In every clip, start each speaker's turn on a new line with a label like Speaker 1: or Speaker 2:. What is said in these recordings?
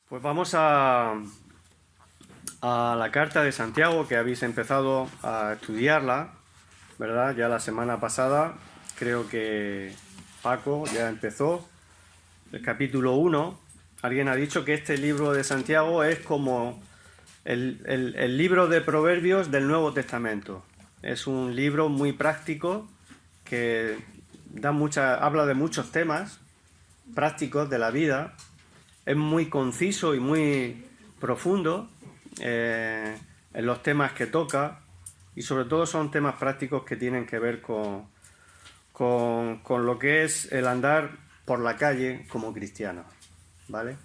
Speaker 1: Pues vamos a la carta de Santiago, que habéis empezado a estudiarla, ¿verdad? Ya la semana pasada creo que Paco ya empezó el capítulo 1. Alguien ha dicho que este libro de Santiago es como el libro de Proverbios del Nuevo Testamento. Es un libro muy práctico que habla de muchos temas prácticos de la vida. Es muy conciso y muy profundo en los temas que toca, y sobre todo son temas prácticos que tienen que ver con lo que es el andar por la calle como cristiano, ¿vale?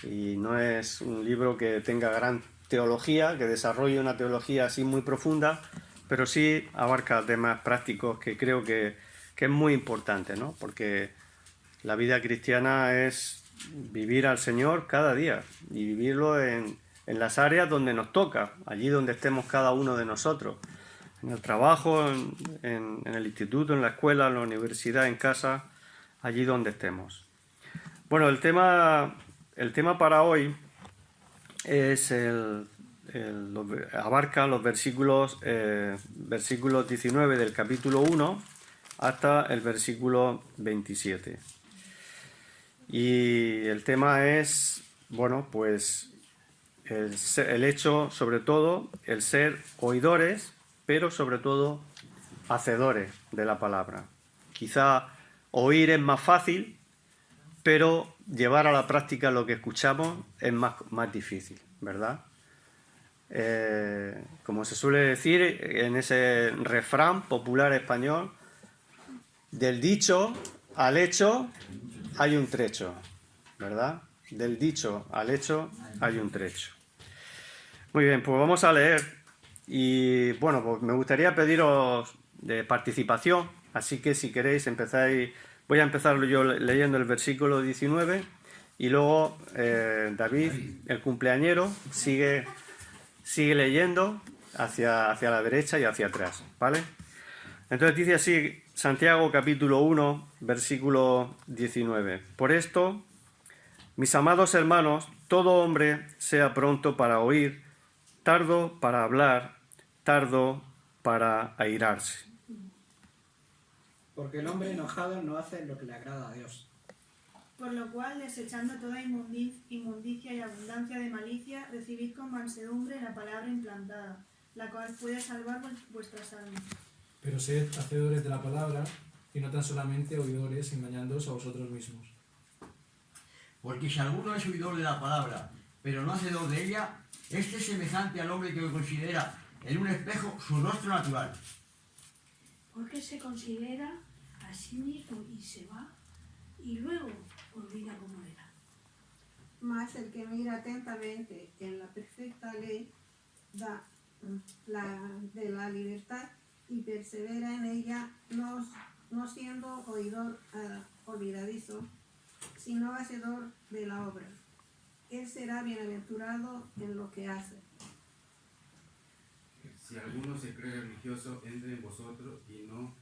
Speaker 1: Y no es un libro que tenga gran teología, que desarrolle una teología así muy profunda, pero sí abarca temas prácticos que creo que es muy importante, ¿no? Porque la vida cristiana es vivir al Señor cada día y vivirlo en las áreas donde nos toca, allí donde estemos cada uno de nosotros, en el trabajo, en el instituto, en la escuela, en la universidad, en casa, allí donde estemos. Bueno, el tema para hoy es abarca los versículos 19 del capítulo 1 hasta el versículo 27. Y el tema es, bueno, pues el hecho, sobre todo, el ser oidores, pero sobre todo hacedores de la palabra. Quizá oír es más fácil, pero llevar a la práctica lo que escuchamos es más difícil, ¿verdad? Como se suele decir en ese refrán popular español, del dicho al hecho hay un trecho, ¿verdad? Del dicho al hecho hay un trecho. Muy bien, pues vamos a leer. Y bueno, pues me gustaría pediros de participación, así que si queréis empezáis. Voy a empezar yo leyendo el versículo 19 y luego David, el cumpleañero, sigue leyendo hacia la derecha y hacia atrás, ¿vale? Entonces dice así Santiago capítulo 1, versículo 19. Por esto, mis amados hermanos, todo hombre sea pronto para oír, tardo para hablar, tardo para airarse.
Speaker 2: Porque el hombre enojado no hace lo que le agrada a Dios.
Speaker 3: Por lo cual, desechando toda inmundicia y abundancia de malicia, recibid con mansedumbre la palabra implantada, la cual puede salvar vuestras almas.
Speaker 4: Pero sed hacedores de la palabra, y no tan solamente oidores, engañándoos a vosotros mismos.
Speaker 5: Porque si alguno es oidor de la palabra, pero no hacedor de ella, este es semejante al hombre que considera en un espejo su rostro natural.
Speaker 6: Porque se considera a sí mismo y se va, y luego olvida cómo era.
Speaker 7: Mas el que mira atentamente en la perfecta ley de la libertad y persevera en ella, no siendo oidor olvidadizo, sino hacedor de la obra, él será bienaventurado en lo que hace.
Speaker 8: Si alguno se cree religioso, entre en vosotros y no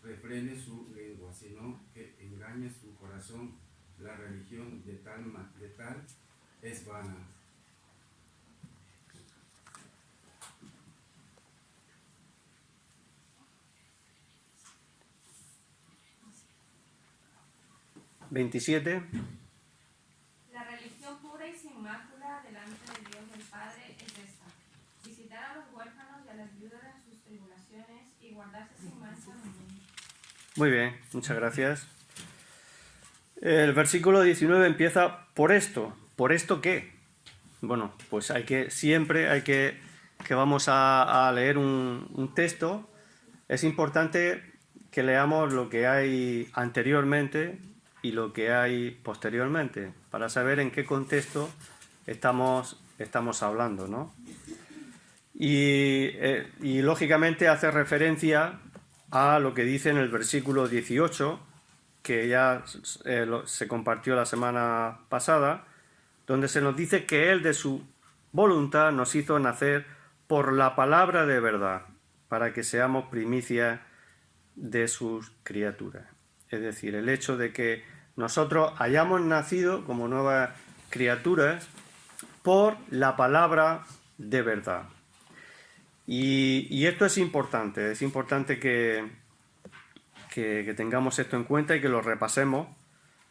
Speaker 8: refrene su lengua, sino que engañe su corazón. La religión de tal es vana.
Speaker 1: ¿27?
Speaker 9: La religión pura y sin mácula delante de Dios el Padre es esta: visitar a los huérfanos y a las viudas en sus tribulaciones y guardarse sin mancha del mundo.
Speaker 1: Muy bien, muchas gracias. El versículo 19 empieza por esto. ¿Por esto qué? Bueno, pues siempre hay que vamos a leer un texto. Es importante que leamos lo que hay anteriormente y lo que hay posteriormente, para saber en qué contexto estamos hablando, ¿no? Y lógicamente hace referencia a lo que dice en el versículo 18, que ya se compartió la semana pasada, donde se nos dice que Él de su voluntad nos hizo nacer por la palabra de verdad, para que seamos primicia de sus criaturas. Es decir, el hecho de que nosotros hayamos nacido como nueva criaturas por la palabra de verdad. Y esto es importante que tengamos esto en cuenta y que lo repasemos,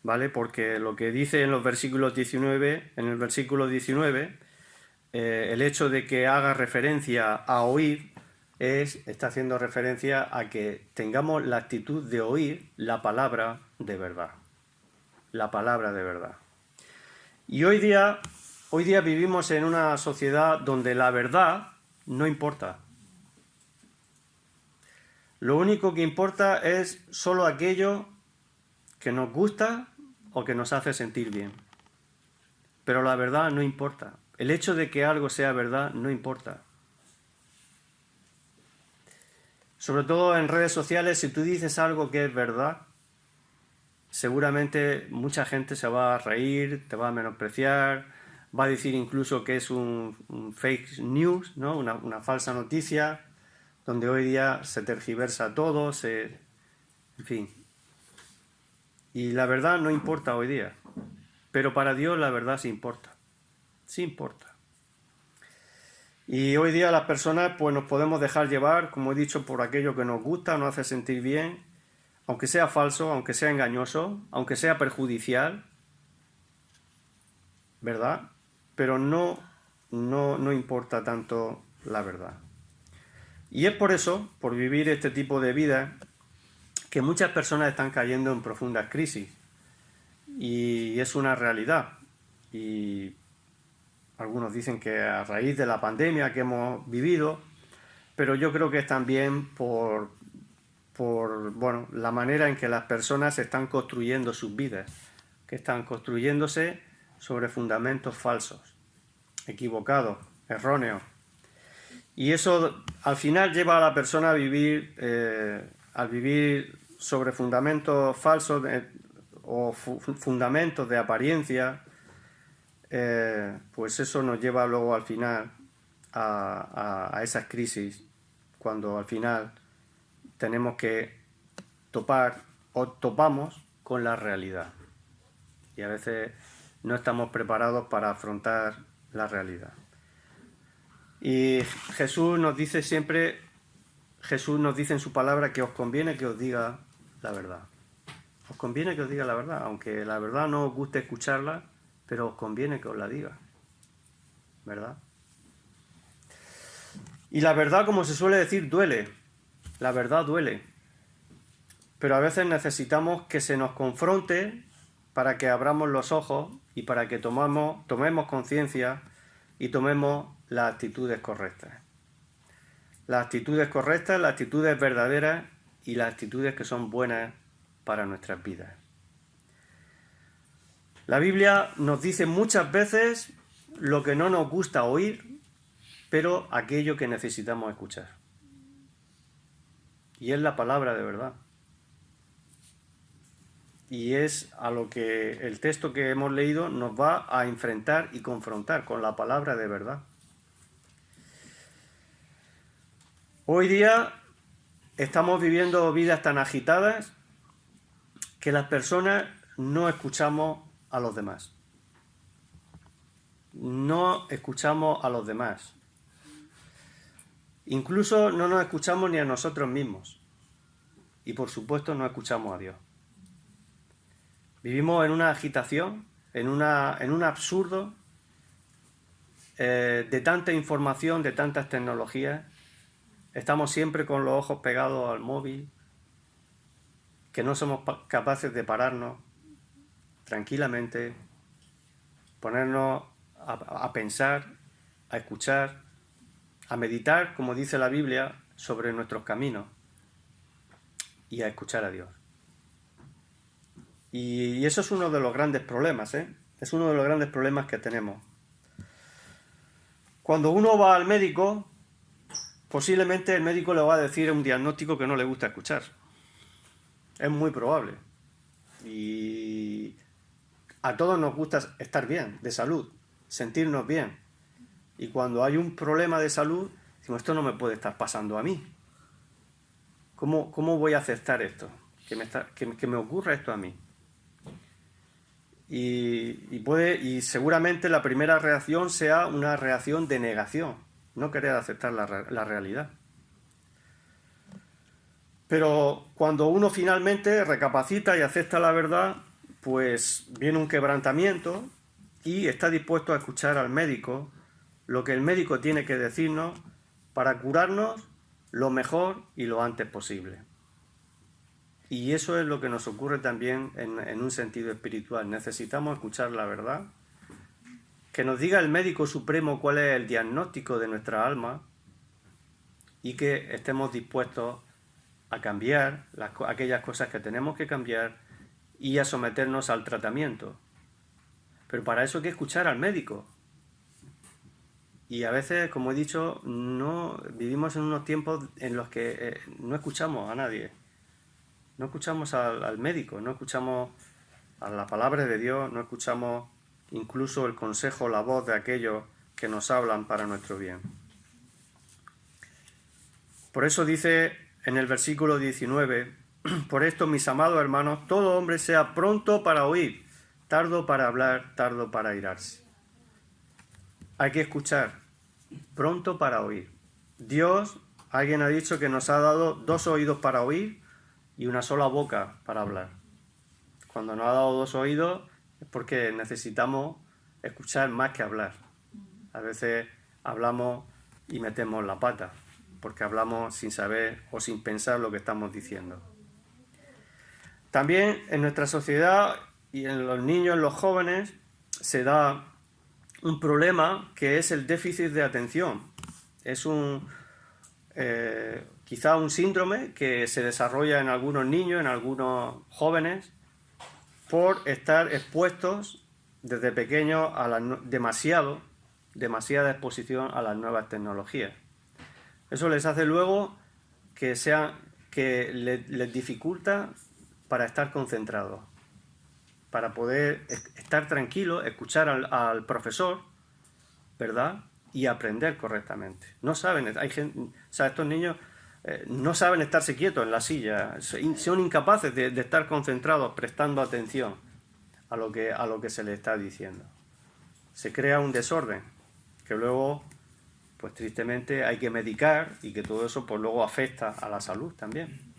Speaker 1: ¿vale? Porque lo que dice en el versículo 19, el hecho de que haga referencia a oír, está haciendo referencia a que tengamos la actitud de oír la palabra de verdad. La palabra de verdad. Y hoy día vivimos en una sociedad donde la verdad no importa. Lo único que importa es solo aquello que nos gusta o que nos hace sentir bien. Pero la verdad no importa. El hecho de que algo sea verdad no importa. Sobre todo en redes sociales, si tú dices algo que es verdad, seguramente mucha gente se va a reír, te va a menospreciar, va a decir incluso que es un fake news, ¿no? Una falsa noticia, donde hoy día se tergiversa todo, en fin. Y la verdad no importa hoy día, pero para Dios la verdad sí importa. Sí importa. Y hoy día las personas pues nos podemos dejar llevar, como he dicho, por aquello que nos gusta, nos hace sentir bien, aunque sea falso, aunque sea engañoso, aunque sea perjudicial, ¿verdad? Pero no importa tanto la verdad. Y es por eso, por vivir este tipo de vida, que muchas personas están cayendo en profundas crisis. Y es una realidad. Y algunos dicen que a raíz de la pandemia que hemos vivido, pero yo creo que es también por la manera en que las personas están construyendo sus vidas, que están construyéndose sobre fundamentos falsos, equivocados, erróneos. Y eso al final lleva a la persona a vivir sobre fundamentos falsos o fundamentos de apariencia. Pues eso nos lleva luego al final a esas crisis, cuando al final tenemos que topamos con la realidad. Y a veces no estamos preparados para afrontar la realidad. Y Jesús nos dice en su palabra que os conviene que os diga la verdad. Os conviene que os diga la verdad, aunque la verdad no os guste escucharla, pero os conviene que os la diga, ¿verdad? Y la verdad, como se suele decir, duele. La verdad duele. Pero a veces necesitamos que se nos confronte para que abramos los ojos y para que tomemos conciencia y tomemos las actitudes correctas. Las actitudes correctas, las actitudes verdaderas y las actitudes que son buenas para nuestras vidas. La Biblia nos dice muchas veces lo que no nos gusta oír, pero aquello que necesitamos escuchar. Y es la palabra de verdad. Y es a lo que el texto que hemos leído nos va a enfrentar y confrontar con la palabra de verdad. Hoy día estamos viviendo vidas tan agitadas que las personas no escuchamos a los demás. No escuchamos a los demás. Incluso no nos escuchamos ni a nosotros mismos. Y por supuesto no escuchamos a Dios. Vivimos en una agitación, en un absurdo de tanta información, de tantas tecnologías. Estamos siempre con los ojos pegados al móvil, que no somos capaces de pararnos tranquilamente, ponernos a pensar, a escuchar, a meditar, como dice la Biblia, sobre nuestros caminos y a escuchar a Dios. Y eso es uno de los grandes problemas, ¿eh? Es uno de los grandes problemas que tenemos. Cuando uno va al médico, posiblemente el médico le va a decir un diagnóstico que no le gusta escuchar. Es muy probable. Y a todos nos gusta estar bien, de salud, sentirnos bien. Y cuando hay un problema de salud, decimos, esto no me puede estar pasando a mí. ¿Cómo voy a aceptar esto? Que me ocurra esto a mí. y seguramente la primera reacción sea una reacción de negación, no querer aceptar la realidad. Pero cuando uno finalmente recapacita y acepta la verdad, pues viene un quebrantamiento y está dispuesto a escuchar al médico lo que el médico tiene que decirnos para curarnos lo mejor y lo antes posible. Y eso es lo que nos ocurre también en un sentido espiritual. Necesitamos escuchar la verdad, que nos diga el médico supremo cuál es el diagnóstico de nuestra alma y que estemos dispuestos a cambiar aquellas cosas que tenemos que cambiar y a someternos al tratamiento. Pero para eso hay que escuchar al médico. Y a veces, como he dicho, no vivimos en unos tiempos en los que no escuchamos a nadie. No escuchamos al médico, no escuchamos a la palabra de Dios, no escuchamos incluso el consejo, la voz de aquellos que nos hablan para nuestro bien. Por eso dice en el versículo 19, por esto, mis amados hermanos, todo hombre sea pronto para oír, tardo para hablar, tardo para airarse. Hay que escuchar, pronto para oír. Dios, alguien ha dicho que nos ha dado 2 oídos para oír y una sola boca para hablar. Cuando nos ha dado 2 oídos es porque necesitamos escuchar más que hablar. A veces hablamos y metemos la pata, porque hablamos sin saber o sin pensar lo que estamos diciendo. También en nuestra sociedad y en los niños, en los jóvenes, se da un problema que es el déficit de atención. Es quizá un síndrome que se desarrolla en algunos niños, en algunos jóvenes, por estar expuestos desde pequeños a demasiada exposición a las nuevas tecnologías. Eso les hace luego que les dificulta para estar concentrados, para poder estar tranquilos, escuchar al profesor, ¿verdad? Y aprender correctamente. No saben, estos niños no saben estarse quietos en la silla, son incapaces de estar concentrados, prestando atención a lo que se les está diciendo. Se crea un desorden que luego, pues tristemente, hay que medicar y que todo eso pues luego afecta a la salud también.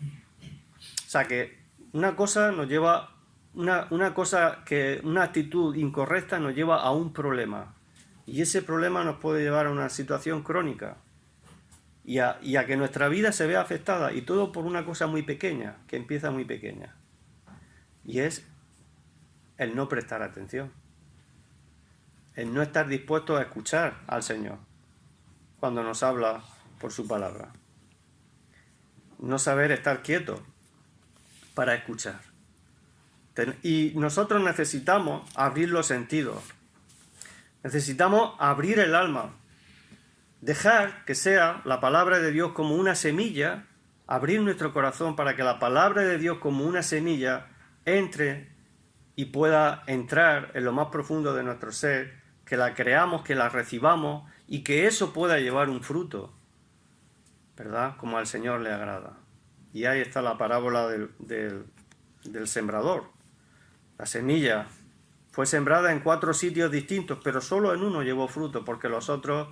Speaker 1: O sea que una cosa nos lleva, una actitud incorrecta nos lleva a un problema. Y ese problema nos puede llevar a una situación crónica y a que nuestra vida se vea afectada, y todo por una cosa muy pequeña, que empieza muy pequeña. Y es el no prestar atención. El no estar dispuesto a escuchar al Señor cuando nos habla por su palabra. No saber estar quieto para escuchar. Y nosotros necesitamos abrir los sentidos. Necesitamos abrir el alma. Dejar que sea la palabra de Dios como una semilla, abrir nuestro corazón para que la palabra de Dios como una semilla entre y pueda entrar en lo más profundo de nuestro ser, que la creamos, que la recibamos y que eso pueda llevar un fruto, ¿verdad? Como al Señor le agrada. Y ahí está la parábola del sembrador. La semilla fue sembrada en 4 sitios distintos, pero solo en uno llevó fruto, porque los otros,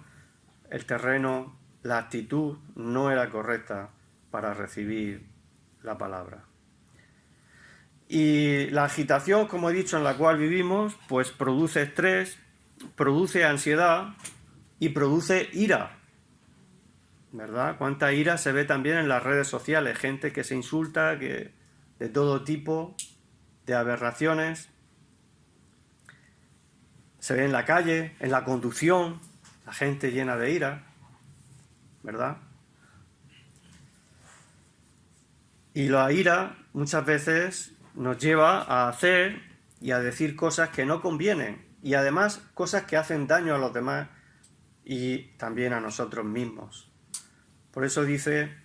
Speaker 1: el terreno, la actitud no era correcta para recibir la palabra. Y la agitación, como he dicho, en la cual vivimos, pues produce estrés, produce ansiedad y produce ira, ¿verdad? Cuánta ira se ve también en las redes sociales, gente que se insulta, de todo tipo de aberraciones. Se ve en la calle, en la conducción, la gente llena de ira, ¿verdad? Y la ira muchas veces nos lleva a hacer y a decir cosas que no convienen, y además cosas que hacen daño a los demás y también a nosotros mismos. Por eso dice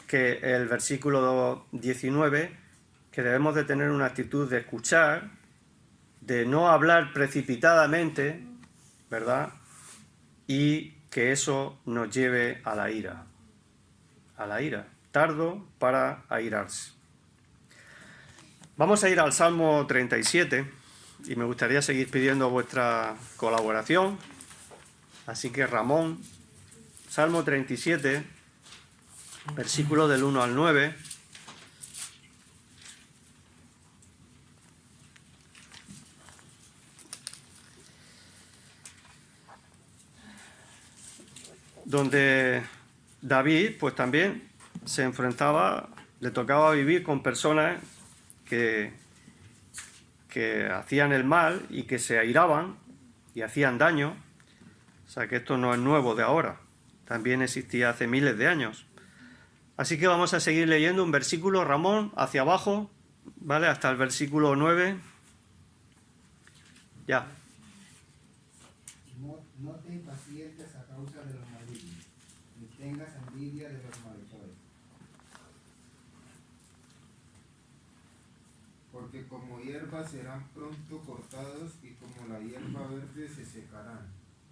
Speaker 1: que el versículo 19, que debemos de tener una actitud de escuchar, de no hablar precipitadamente, ¿verdad? Y que eso nos lleve a la ira. A la ira. Tardo para airarse. Vamos a ir al Salmo 37 y me gustaría seguir pidiendo vuestra colaboración. Así que Ramón, Salmo 37, versículo del 1 al 9. Donde David, pues también se enfrentaba, le tocaba vivir con personas que hacían el mal y que se airaban y hacían daño. O sea que esto no es nuevo de ahora, también existía hace miles de años. Así que vamos a seguir leyendo un versículo, Ramón, hacia abajo, ¿vale? Hasta el versículo 9. Ya.
Speaker 10: No te impacientes a causa de los malignos, ni tengas envidia de los malhechores. Porque como hierba serán pronto cortados y como la hierba verde se secarán.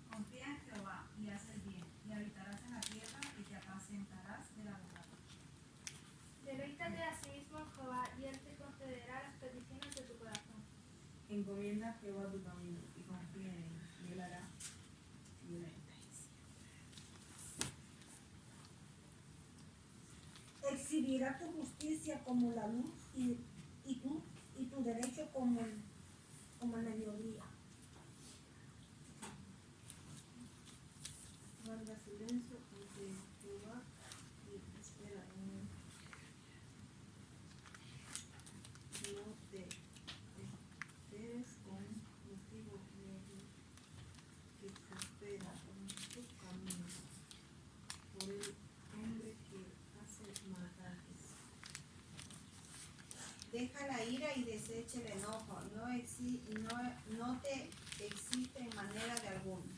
Speaker 11: Confía en Jehová y haz el bien, y habitarás en la tierra y te apacentarás de la verdad.
Speaker 9: Deleítate a sí mismo en Jehová y él te concederá las peticiones de tu corazón.
Speaker 12: Encomienda a Jehová tu camino y confía en él, y él hará.
Speaker 6: Exhibirá tu justicia como la luz y tu derecho como el mediodía.
Speaker 12: Guarda silencio ante Jehová y espera en él. No te esperes con motivo de que prospera en tu camino por el hombre que hace maldades.
Speaker 7: Deja la ira y desecha el enojo, no te excite en manera de alguna,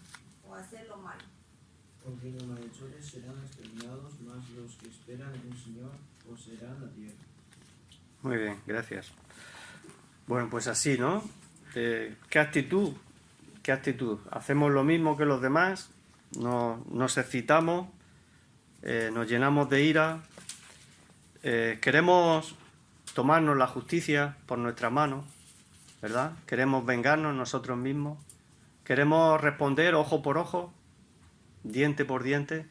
Speaker 7: o hacer lo malo.
Speaker 13: Porque los malhechores serán exterminados, mas los que esperan en el Señor poseerán la tierra.
Speaker 1: Muy bien, gracias. Bueno, pues así, ¿no? ¿Qué actitud? ¿Qué actitud? ¿Hacemos lo mismo que los demás? ¿Nos excitamos? ¿Nos llenamos de ira? ¿Queremos tomarnos la justicia por nuestra mano? ¿Verdad? ¿Queremos vengarnos nosotros mismos? ¿Queremos responder ojo por ojo? ¿Diente por diente?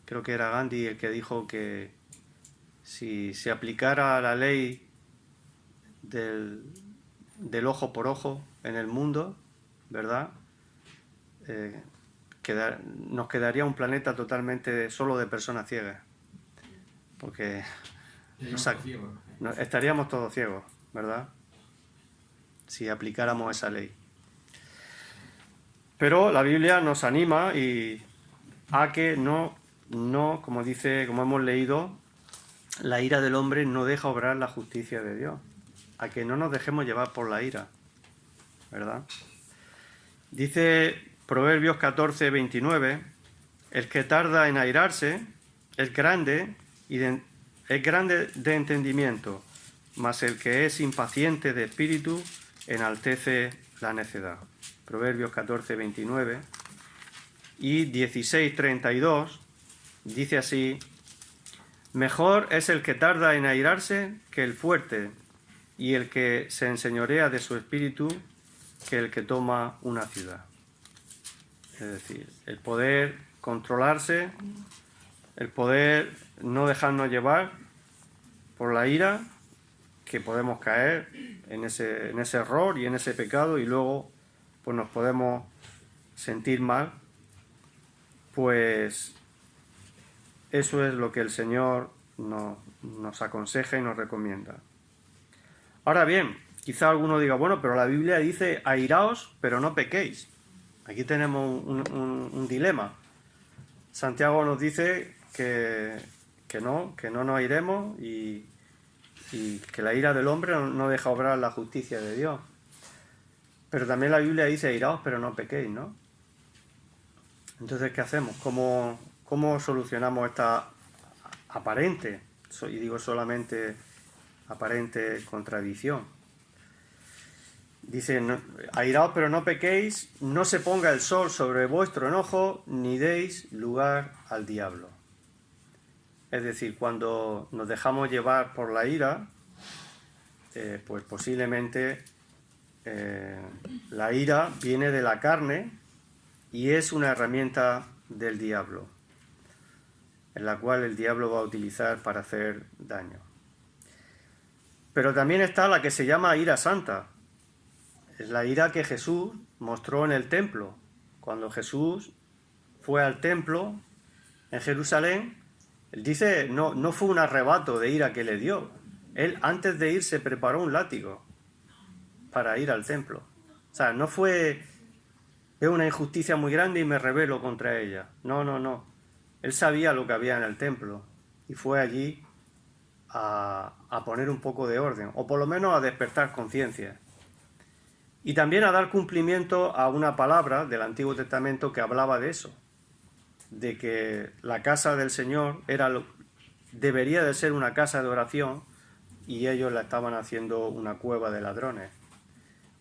Speaker 1: Creo que era Gandhi el que dijo que si se aplicara la ley del ojo por ojo en el mundo, ¿verdad? Nos quedaría un planeta totalmente solo de personas ciegas. Porque estaríamos todos ciegos, ¿verdad? Si aplicáramos esa ley. Pero la Biblia nos anima a que no, como hemos leído, la ira del hombre no deja obrar la justicia de Dios. A que no nos dejemos llevar por la ira, ¿verdad? Dice Proverbios 14, 29, el que tarda en airarse es grande de entendimiento, mas el que es impaciente de espíritu enaltece la necedad. Proverbios 14, 29 y 16, 32 dice así: mejor es el que tarda en airarse que el fuerte, y el que se enseñorea de su espíritu que el que toma una ciudad. Es decir, el poder controlarse, el poder no dejarnos llevar por la ira, que podemos caer en ese error y en ese pecado y luego pues nos podemos sentir mal. Pues eso es lo que el Señor nos aconseja y nos recomienda. Ahora bien, quizá alguno diga, bueno, pero la Biblia dice airaos, pero no pequéis. Aquí tenemos un dilema. Santiago nos dice que no nos airemos y que la ira del hombre no deja obrar la justicia de Dios. Pero también la Biblia dice airaos, pero no pequéis, ¿no? Entonces, ¿qué hacemos? ¿Cómo solucionamos esta aparente, y digo solamente aparente, contradicción? Dice, airaos pero no pequéis, no se ponga el sol sobre vuestro enojo, ni deis lugar al diablo. Es decir, cuando nos dejamos llevar por la ira, pues posiblemente la ira viene de la carne y es una herramienta del diablo, en la cual el diablo va a utilizar para hacer daño. Pero también está la que se llama ira santa. Es la ira que Jesús mostró en el templo. Cuando Jesús fue al templo en Jerusalén, él dice, no fue un arrebato de ira que le dio. Él antes de ir se preparó un látigo para ir al templo. O sea, no fue, es una injusticia muy grande y me rebelo contra ella. No. Él sabía lo que había en el templo y fue allí a poner un poco de orden, o por lo menos a despertar conciencia. Y también a dar cumplimiento a una palabra del Antiguo Testamento que hablaba de eso, de que la casa del Señor debería de ser una casa de oración y ellos la estaban haciendo una cueva de ladrones.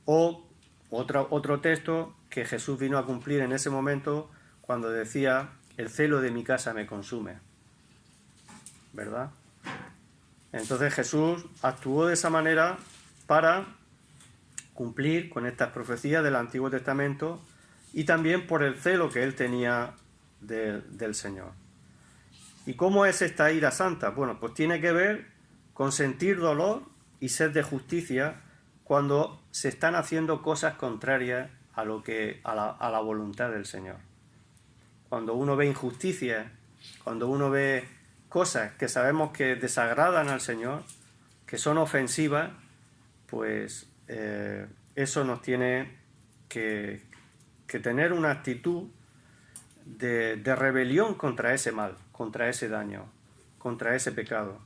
Speaker 1: O otro texto que Jesús vino a cumplir en ese momento cuando decía, el celo de mi casa me consume, ¿verdad? Entonces Jesús actuó de esa manera para cumplir con estas profecías del Antiguo Testamento y también por el celo que él tenía del Señor. ¿Y cómo es esta ira santa? Bueno, pues tiene que ver con sentir dolor y sed de justicia cuando se están haciendo cosas contrarias a la voluntad del Señor. Cuando uno ve injusticia, cuando uno ve cosas que sabemos que desagradan al Señor, que son ofensivas, pues eso nos tiene que tener una actitud de rebelión contra ese mal, contra ese daño, contra ese pecado.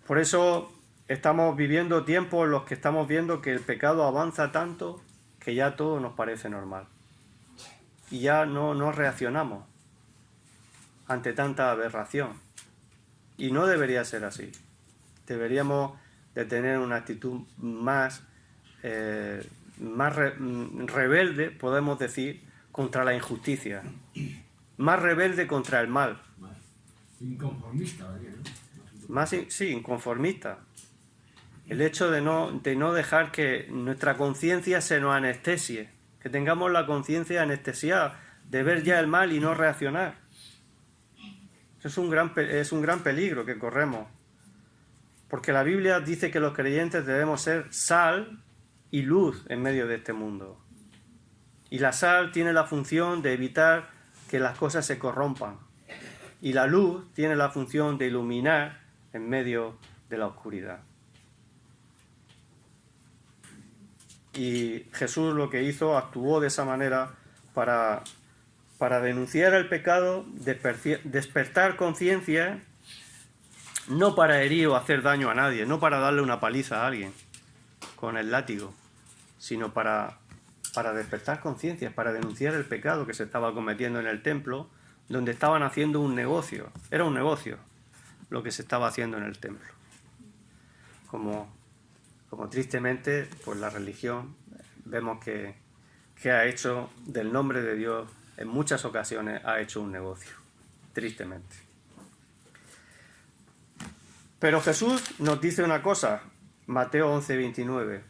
Speaker 1: Por eso estamos viviendo tiempos en los que estamos viendo que el pecado avanza tanto que ya todo nos parece normal. Y ya no reaccionamos ante tanta aberración. Y no debería ser así. Deberíamos de tener una actitud más rebelde, podemos decir, contra la injusticia. Más rebelde contra el mal.
Speaker 5: Inconformista, ¿no?
Speaker 1: Sí, inconformista. El hecho de no dejar que nuestra conciencia se nos anestesie, que tengamos la conciencia anestesiada, de ver ya el mal y no reaccionar. Eso es un gran peligro que corremos. Porque la Biblia dice que los creyentes debemos ser sal y luz en medio de este mundo. Y la sal tiene la función de evitar que las cosas se corrompan. Y la luz tiene la función de iluminar en medio de la oscuridad. Y Jesús lo que hizo, actuó de esa manera para denunciar el pecado, despertar conciencia, no para herir o hacer daño a nadie, no para darle una paliza a alguien con el látigo, sino para despertar conciencia, para denunciar el pecado que se estaba cometiendo en el templo, donde estaban haciendo un negocio. Era un negocio lo que se estaba haciendo en el templo. Como tristemente, pues la religión vemos que ha hecho del nombre de Dios, en muchas ocasiones ha hecho un negocio, tristemente. Pero Jesús nos dice una cosa, Mateo 11:29.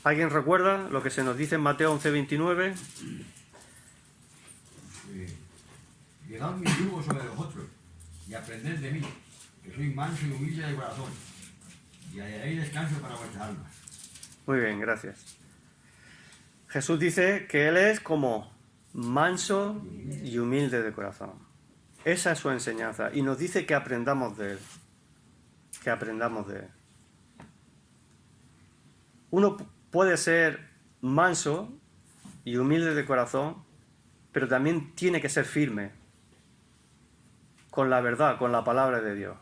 Speaker 1: ¿Alguien recuerda lo que se nos dice en Mateo 11:29?
Speaker 5: Llevad mi yugo sobre vosotros y aprended de mí, que soy manso y humilde de corazón, y hallaréis descanso para vuestras almas.
Speaker 1: Muy bien, gracias. Jesús dice que Él es como manso y humilde de corazón. Esa es su enseñanza. Y nos dice que aprendamos de Él. Que aprendamos de Él. Uno puede ser manso y humilde de corazón, pero también tiene que ser firme con la verdad, con la palabra de Dios.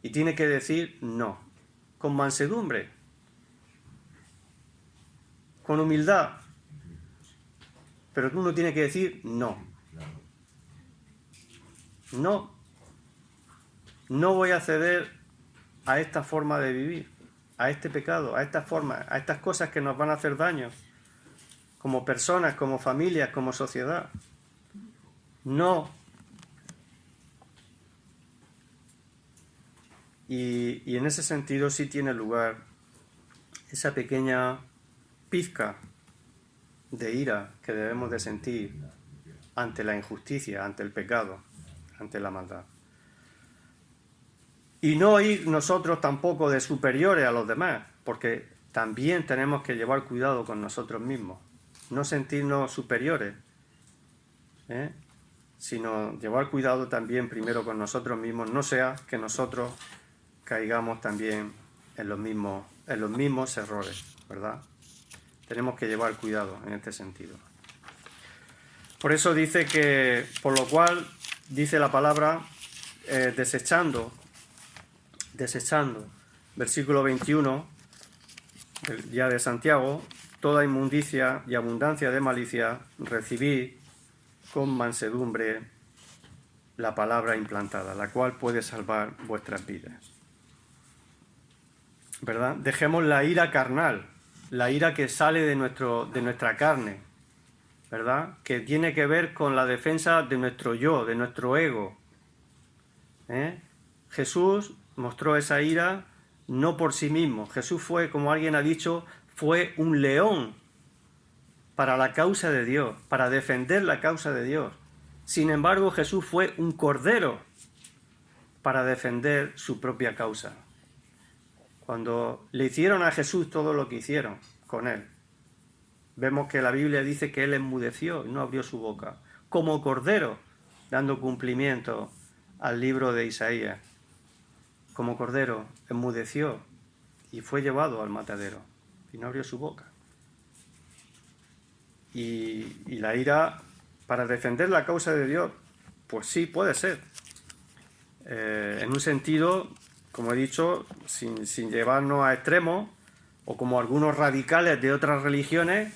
Speaker 1: Y tiene que decir no, con mansedumbre, con humildad. Pero uno tiene que decir no. No voy a ceder a esta forma de vivir, a este pecado, a esta forma, a estas cosas que nos van a hacer daño, como personas, como familias, como sociedad. no. Y en ese sentido sí tiene lugar esa pequeña pizca de ira que debemos de sentir ante la injusticia, ante el pecado, ante la maldad. Y no ir nosotros tampoco de superiores a los demás, porque también tenemos que llevar cuidado con nosotros mismos. No sentirnos superiores, sino llevar cuidado también primero con nosotros mismos, no sea que nosotros caigamos también en los mismos errores, ¿verdad? Tenemos que llevar cuidado en este sentido. Por eso dice que, por lo cual, dice la palabra, desechando, versículo 21, ya de Santiago, toda inmundicia y abundancia de malicia, recibid con mansedumbre la palabra implantada, la cual puede salvar vuestras vidas. ¿Verdad? Dejemos la ira carnal, la ira que sale de nuestra carne, ¿verdad? Que tiene que ver con la defensa de nuestro yo, de nuestro ego. Jesús mostró esa ira no por sí mismo. Jesús fue, como alguien ha dicho, fue un león para la causa de Dios, para defender la causa de Dios. Sin embargo, Jesús fue un cordero para defender su propia causa. Cuando le hicieron a Jesús todo lo que hicieron con él, vemos que la Biblia dice que él enmudeció y no abrió su boca, como cordero, dando cumplimiento al libro de Isaías. Como cordero enmudeció y fue llevado al matadero y no abrió su boca. Y la ira para defender la causa de Dios, pues sí, puede ser. En un sentido, como he dicho, sin llevarnos a extremos, o como algunos radicales de otras religiones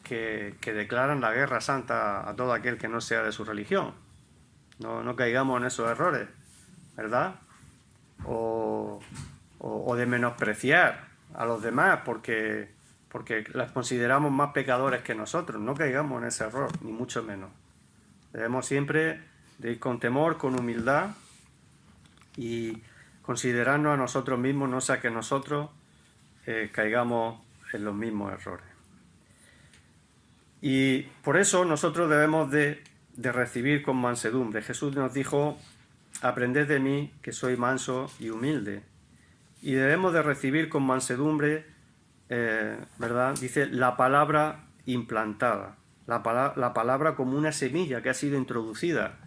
Speaker 1: que declaran la guerra santa a todo aquel que no sea de su religión. No caigamos en esos errores, ¿verdad? O de menospreciar a los demás porque las consideramos más pecadores que nosotros. No caigamos en ese error, ni mucho menos. Debemos siempre de ir con temor, con humildad y considerarnos a nosotros mismos, no sea que nosotros caigamos en los mismos errores. Y por eso nosotros debemos de recibir con mansedumbre. Jesús nos dijo: aprended de mí, que soy manso y humilde. Y debemos de recibir con mansedumbre, ¿verdad? Dice, la palabra implantada. La palabra como una semilla que ha sido introducida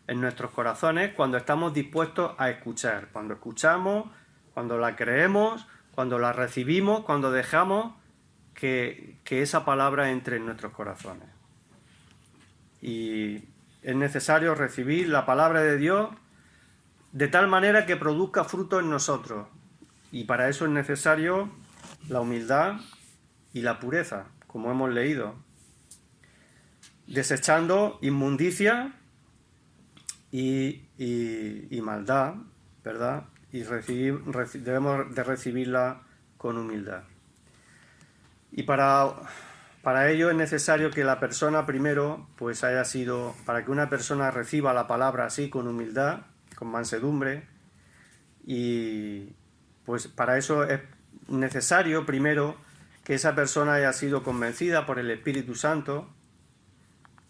Speaker 1: en nuestros corazones cuando estamos dispuestos a escuchar. Cuando escuchamos, cuando la creemos, cuando la recibimos, cuando dejamos que esa palabra entre en nuestros corazones. Y es necesario recibir la palabra de Dios de tal manera que produzca fruto en nosotros. Y para eso es necesario la humildad y la pureza, como hemos leído. Desechando inmundicia y maldad, ¿verdad? Y debemos de recibirla con humildad. Y para ello es necesario que la persona primero, pues haya sido, para que una persona reciba la palabra así con humildad, con mansedumbre, y pues para eso es necesario primero que esa persona haya sido convencida por el Espíritu Santo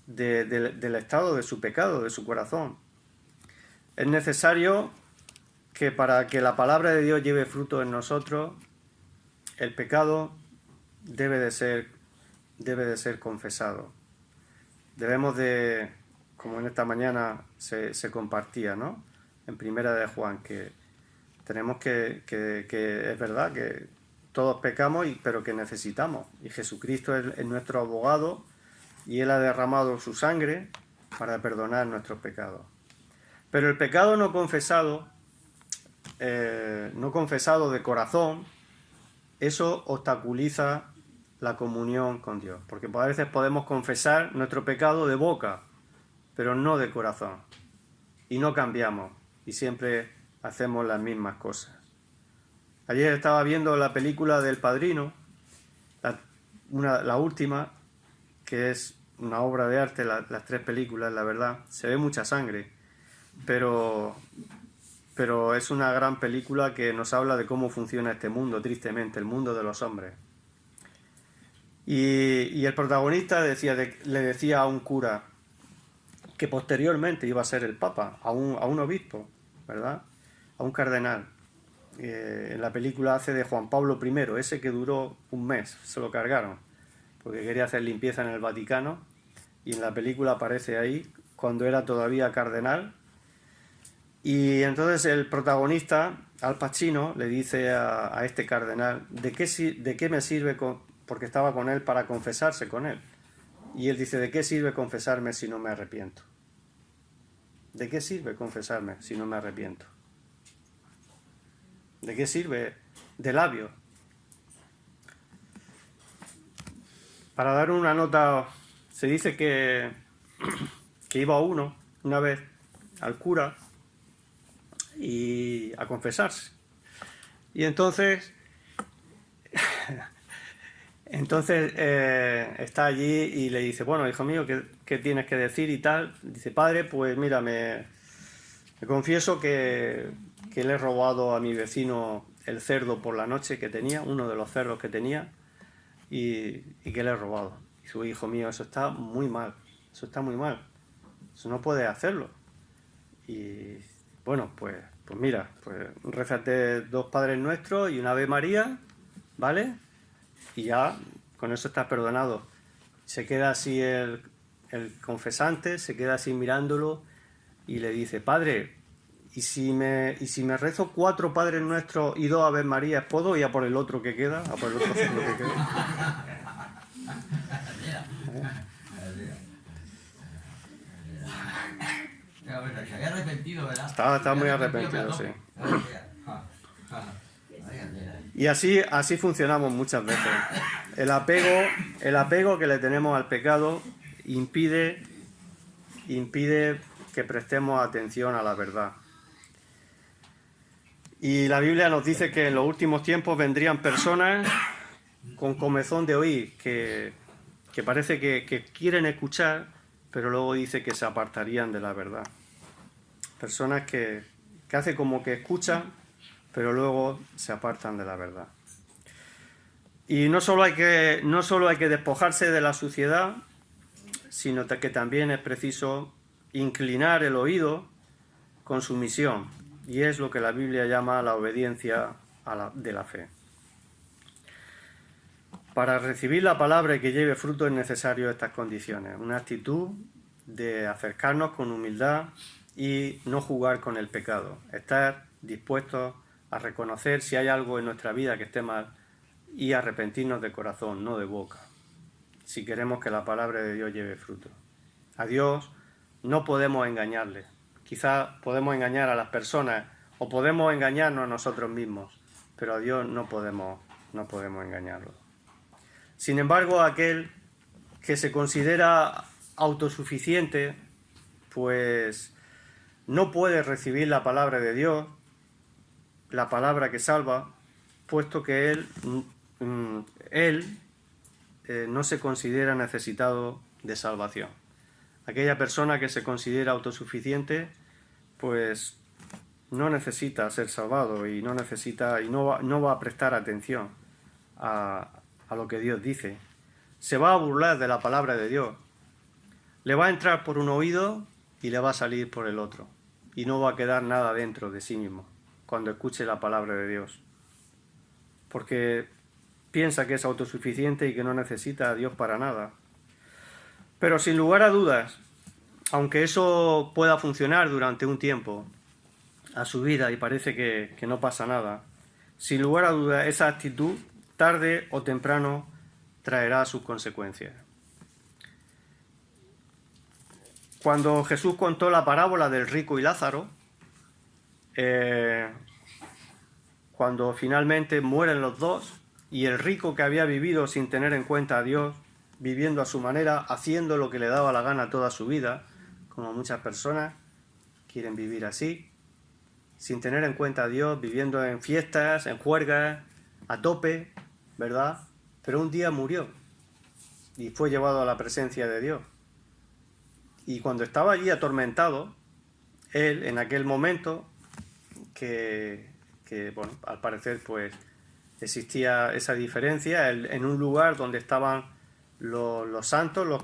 Speaker 1: del estado de su pecado, de su corazón. Es necesario que para que la palabra de Dios lleve fruto en nosotros, el pecado debe de ser confesado. Debemos de, como en esta mañana se compartía, ¿no? En Primera de Juan, que tenemos que es verdad que todos pecamos, pero que necesitamos. Y Jesucristo es nuestro abogado y Él ha derramado su sangre para perdonar nuestros pecados. Pero el pecado no confesado de corazón, eso obstaculiza la comunión con Dios. Porque a veces podemos confesar nuestro pecado de boca, pero no de corazón. Y no cambiamos. Y siempre hacemos las mismas cosas. Ayer estaba viendo la película del Padrino, la última, que es una obra de arte, las 3 películas, la verdad. Se ve mucha sangre, pero es una gran película que nos habla de cómo funciona este mundo, tristemente, el mundo de los hombres. Y el protagonista le decía a un cura que posteriormente iba a ser el Papa, a un obispo, ¿verdad? A un cardenal. En la película hace de Juan Pablo I, ese que duró un mes, se lo cargaron, porque quería hacer limpieza en el Vaticano, y en la película aparece ahí, cuando era todavía cardenal. Y entonces el protagonista, Al Pacino, le dice a este cardenal, ¿de qué me sirve, porque estaba con él para confesarse con él? Y él dice, ¿de qué sirve confesarme si no me arrepiento? ¿De qué sirve confesarme si no me arrepiento? ¿De qué sirve de labio? Para dar una nota, se dice que iba uno una vez al cura y a confesarse. Y entonces está allí y le dice, bueno, hijo mío, ¿qué tienes que decir y tal? Dice, padre, pues mira, me confieso que le he robado a mi vecino el cerdo por la noche que tenía, uno de los cerdos que tenía, y que le he robado. Y su hijo mío, eso está muy mal, eso está muy mal, eso no puedes hacerlo. Y bueno, pues mira, pues rézate 2 Padres Nuestros y una Ave María, ¿vale? Y ya con eso estás perdonado. Se queda así el confesante, se queda así mirándolo y le dice, padre, ¿y si me rezo 4 Padres Nuestros y 2 Ave Marías, puedo ir a por el otro que queda? ¿A por el otro cerdo que queda?
Speaker 5: Se había arrepentido, ¿verdad?
Speaker 1: Estaba muy arrepentido, sí. Y así funcionamos muchas veces. El apego que le tenemos al pecado impide que prestemos atención a la verdad. Y la Biblia nos dice que en los últimos tiempos vendrían personas con comezón de oír, que parece que quieren escuchar, pero luego dice que se apartarían de la verdad. Personas que hacen como que escuchan, pero luego se apartan de la verdad. Y no solo hay que despojarse de la suciedad, sino que también es preciso inclinar el oído con sumisión, y es lo que la Biblia llama la obediencia de la fe. Para recibir la palabra y que lleve fruto es necesario estas condiciones: una actitud de acercarnos con humildad y no jugar con el pecado, estar dispuestos a reconocer si hay algo en nuestra vida que esté mal y arrepentirnos de corazón, no de boca, si queremos que la palabra de Dios lleve fruto. A Dios no podemos engañarle. Quizás podemos engañar a las personas o podemos engañarnos a nosotros mismos, pero a Dios no podemos engañarlo. Sin embargo, aquel que se considera autosuficiente, pues no puede recibir la palabra de Dios, la palabra que salva, puesto que él no se considera necesitado de salvación. Aquella persona que se considera autosuficiente, pues no necesita ser salvado y no va a prestar atención a lo que Dios dice. Se va a burlar de la palabra de Dios. Le va a entrar por un oído y le va a salir por el otro. Y no va a quedar nada dentro de sí mismo cuando escuche la palabra de Dios. Porque piensa que es autosuficiente y que no necesita a Dios para nada. Pero sin lugar a dudas, aunque eso pueda funcionar durante un tiempo a su vida y parece que no pasa nada, sin lugar a dudas esa actitud tarde o temprano traerá sus consecuencias. Cuando Jesús contó la parábola del rico y Lázaro, cuando finalmente mueren los dos y el rico que había vivido sin tener en cuenta a Dios, viviendo a su manera, haciendo lo que le daba la gana toda su vida, como muchas personas quieren vivir así, sin tener en cuenta a Dios, viviendo en fiestas, en juergas, a tope, ¿verdad? Pero un día murió y fue llevado a la presencia de Dios. Y cuando estaba allí atormentado, él en aquel momento, que bueno, al parecer pues existía esa diferencia, él, en un lugar donde estaban los santos, los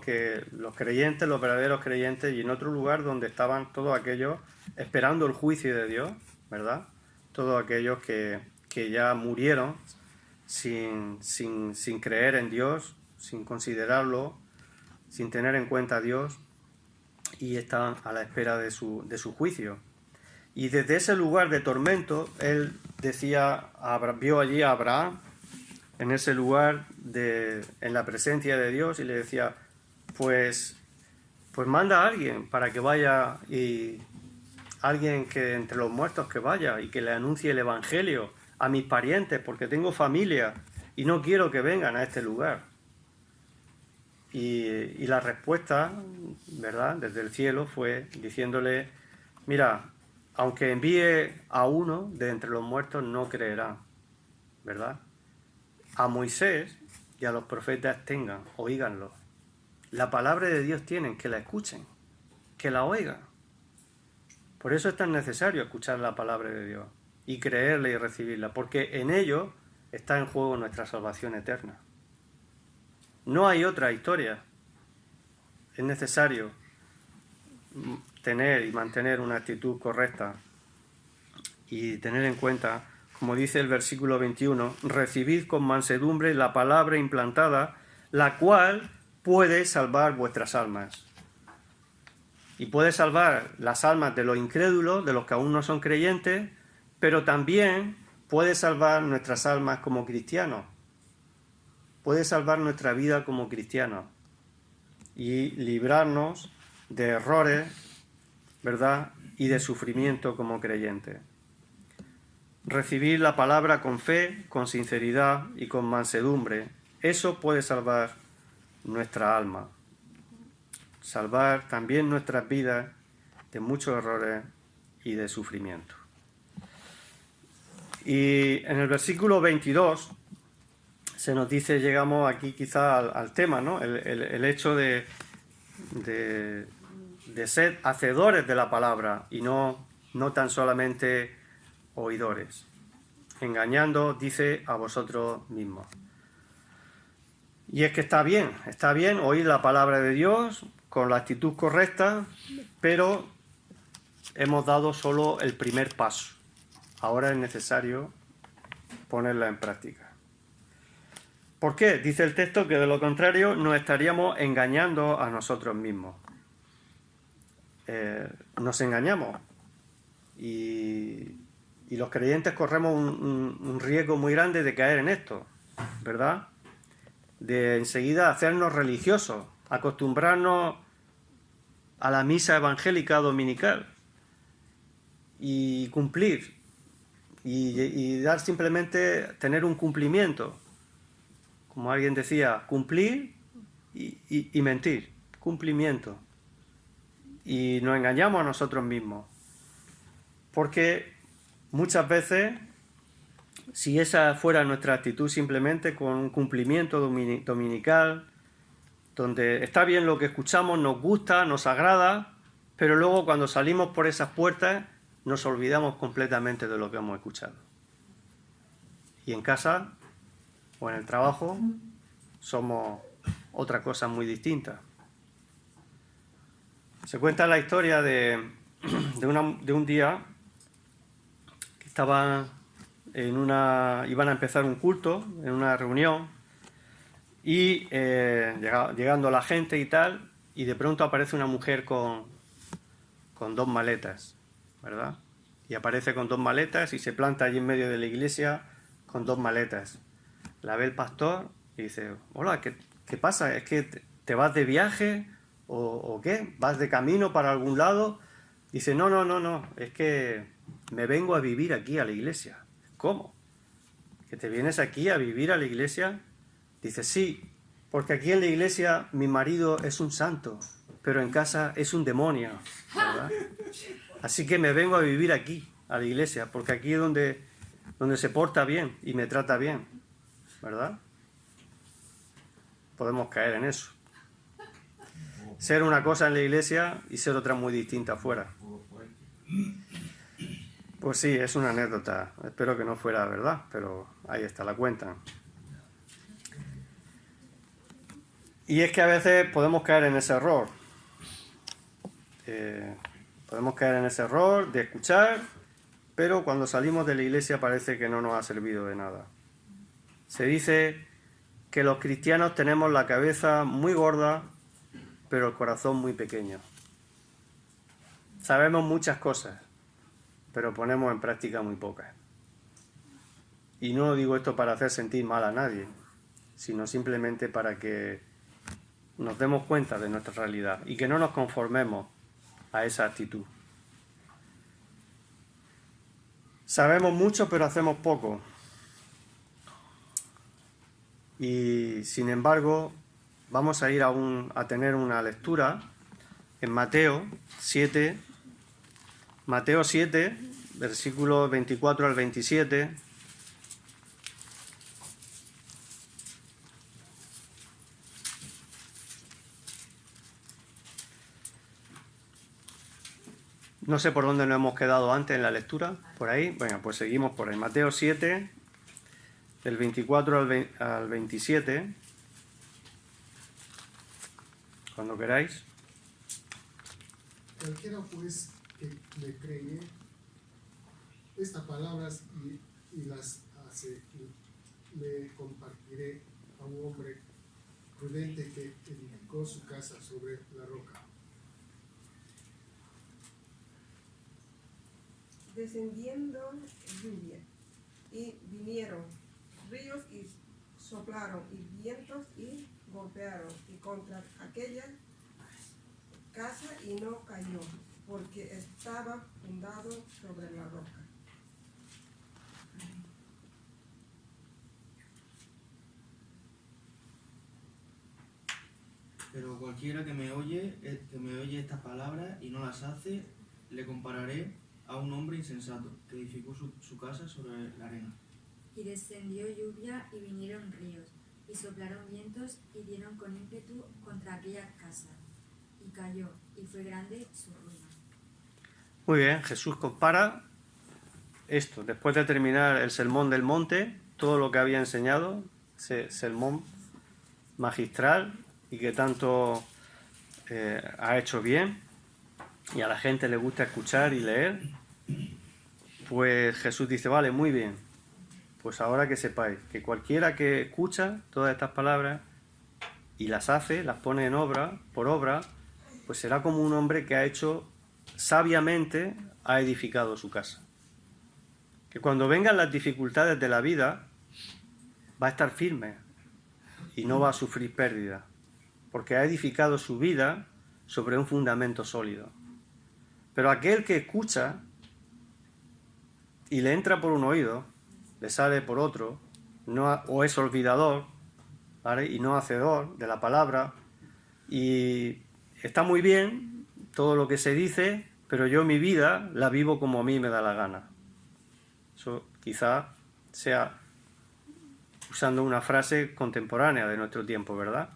Speaker 1: creyentes, los verdaderos creyentes, y en otro lugar donde estaban todos aquellos esperando el juicio de Dios, ¿verdad? Todos aquellos que ya murieron sin creer en Dios, sin considerarlo, sin tener en cuenta a Dios, y están a la espera de su juicio. Y desde ese lugar de tormento, él decía, vio allí a Abraham, en ese lugar, en la presencia de Dios, y le decía, pues manda a alguien para que vaya, y alguien que entre los muertos que vaya y que le anuncie el Evangelio a mis parientes, porque tengo familia y no quiero que vengan a este lugar. Y la respuesta, ¿verdad?, desde el cielo fue diciéndole, mira, aunque envíe a uno de entre los muertos, no creerá, ¿verdad? A Moisés y a los profetas oíganlo. La palabra de Dios tienen, que la escuchen, que la oigan. Por eso es tan necesario escuchar la palabra de Dios y creerla y recibirla, porque en ello está en juego nuestra salvación eterna. No hay otra historia. Es necesario tener y mantener una actitud correcta y tener en cuenta, como dice el versículo 21, recibid con mansedumbre la palabra implantada, la cual puede salvar vuestras almas. Y puede salvar las almas de los incrédulos, de los que aún no son creyentes, pero también puede salvar nuestras almas como cristianos. Puede salvar nuestra vida como cristianos y librarnos de errores, ¿verdad?, y de sufrimiento como creyentes. Recibir la palabra con fe, con sinceridad y con mansedumbre, eso puede salvar nuestra alma, salvar también nuestras vidas de muchos errores y de sufrimiento. Y en el versículo 22 se nos dice, llegamos aquí quizá al tema, ¿no? El hecho de ser hacedores de la palabra y no tan solamente oidores, engañando, dice, a vosotros mismos. Y es que está bien oír la palabra de Dios con la actitud correcta, pero hemos dado solo el primer paso. Ahora es necesario ponerla en práctica. ¿Por qué? Dice el texto que de lo contrario nos estaríamos engañando a nosotros mismos. Nos engañamos y los creyentes corremos un riesgo muy grande de caer en esto, ¿verdad? De enseguida hacernos religiosos, acostumbrarnos a la misa evangélica dominical y cumplir y dar simplemente, tener un cumplimiento. Como alguien decía, cumplir y mentir, cumplimiento. Y nos engañamos a nosotros mismos. Porque muchas veces, si esa fuera nuestra actitud simplemente con un cumplimiento dominical, donde está bien lo que escuchamos, nos gusta, nos agrada, pero luego cuando salimos por esas puertas nos olvidamos completamente de lo que hemos escuchado. Y en casa o en el trabajo somos otra cosa muy distinta. Se cuenta la historia de un día que iban a empezar un culto en una reunión y llegando la gente y tal, y de pronto aparece una mujer con 2 maletas, ¿verdad? Y aparece con 2 maletas y se planta allí en medio de la iglesia con 2 maletas. La ve el pastor y dice, hola, ¿qué pasa? ¿Es que te vas de viaje o qué? ¿Vas de camino para algún lado? Dice, no, es que me vengo a vivir aquí a la iglesia. ¿Cómo? ¿Que te vienes aquí a vivir a la iglesia? Dice, sí, porque aquí en la iglesia mi marido es un santo, pero en casa es un demonio, ¿verdad? Así que me vengo a vivir aquí, a la iglesia, porque aquí es donde se porta bien y me trata bien, ¿verdad? Podemos caer en eso. ser una cosa en la iglesia y ser otra muy distinta afuera. Pues sí, es una anécdota. Espero que no fuera verdad, pero ahí está, la cuentan. Y es que a veces podemos caer en ese error. Podemos caer en ese error de escuchar, pero cuando salimos de la iglesia parece que no nos ha servido de nada. Se dice que los cristianos tenemos la cabeza muy gorda, pero el corazón muy pequeño. Sabemos muchas cosas, pero ponemos en práctica muy pocas. Y no digo esto para hacer sentir mal a nadie, sino simplemente para que nos demos cuenta de nuestra realidad y que no nos conformemos a esa actitud. Sabemos mucho, pero hacemos poco. Y sin embargo, vamos a ir a tener una lectura en Mateo 7, versículos 24 al 27. No sé por dónde nos hemos quedado antes en la lectura, por ahí. Bueno, pues seguimos por ahí. Mateo 7, del 24 al 27. Cuando queráis.
Speaker 14: Cualquiera pues que le cree estas palabras y las hace, le compartiré a un hombre prudente que edificó su casa sobre la roca.
Speaker 7: Descendiendo lluvia, y vinieron ríos y soplaron, y vientos y golpearon, y contra aquella casa y no cayó, porque estaba fundado sobre la roca.
Speaker 13: Pero cualquiera que me oye estas palabras y no las hace, le compararé a un hombre insensato que edificó su casa sobre la arena.
Speaker 15: Y descendió lluvia y vinieron ríos, y soplaron vientos y dieron con ímpetu contra aquella casa, y cayó, y fue grande su ruina.
Speaker 1: Muy bien, Jesús compara esto, después de terminar el sermón del monte, todo lo que había enseñado, ese sermón magistral y que tanto ha hecho bien, y a la gente le gusta escuchar y leer, pues Jesús dice, vale, muy bien, pues ahora que sepáis que cualquiera que escucha todas estas palabras y las hace, las pone en obra, por obra, pues será como un hombre que ha hecho sabiamente, ha edificado su casa. Que cuando vengan las dificultades de la vida, va a estar firme y no va a sufrir pérdida, porque ha edificado su vida sobre un fundamento sólido. Pero aquel que escucha y le entra por un oído, le sale por otro, o es olvidador, ¿vale? Y no hacedor de la palabra, y está muy bien todo lo que se dice, pero yo mi vida la vivo como a mí me da la gana. Eso quizá sea usando una frase contemporánea de nuestro tiempo, ¿verdad?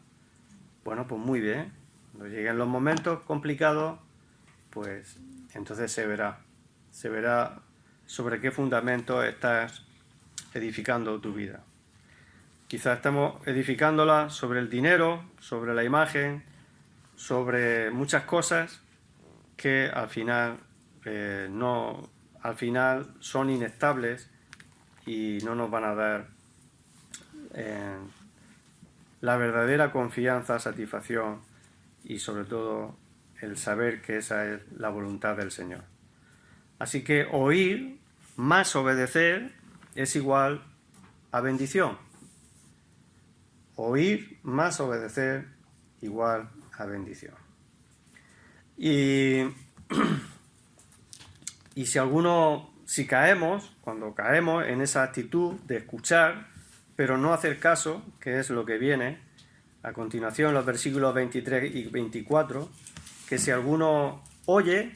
Speaker 1: Bueno, pues muy bien. Cuando lleguen los momentos complicados, pues entonces se verá sobre qué fundamento estás edificando tu vida. Quizás estamos edificándola sobre el dinero, sobre la imagen, sobre muchas cosas que al final son inestables y no nos van a dar la verdadera confianza, satisfacción y sobre todo el saber que esa es la voluntad del Señor. Así que oír más obedecer es igual a bendición. Oír más obedecer igual a bendición. Y cuando caemos en esa actitud de escuchar, pero no hacer caso, que es lo que viene a continuación, los versículos 23 y 24, que si alguno oye,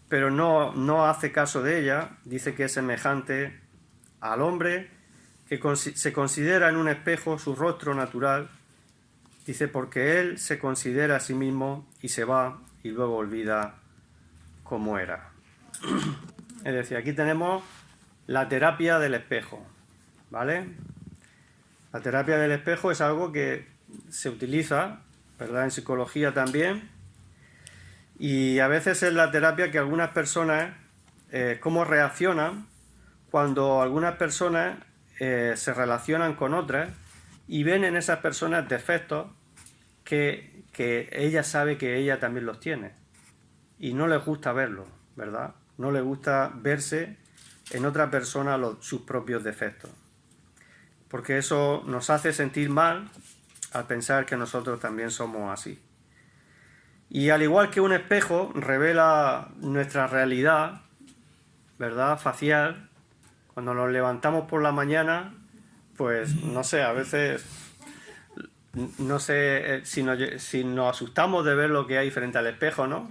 Speaker 1: pero no hace caso de ella, dice que es semejante al hombre que se considera en un espejo su rostro natural Dice, porque él se considera a sí mismo y se va y luego olvida cómo era. Es decir, aquí tenemos la terapia del espejo, ¿vale? La terapia del espejo es algo que se utiliza, ¿verdad?, en psicología también, y a veces es la terapia que algunas personas, cómo reaccionan cuando algunas personas se relacionan con otras y ven en esas personas defectos que ella sabe que ella también los tiene y no les gusta verlos, ¿verdad? No les gusta verse en otra persona sus propios defectos, porque eso nos hace sentir mal al pensar que nosotros también somos así. Y al igual que un espejo revela nuestra realidad, ¿verdad?, facial, cuando nos levantamos por la mañana, pues no sé, a veces no sé si nos asustamos de ver lo que hay frente al espejo, ¿no?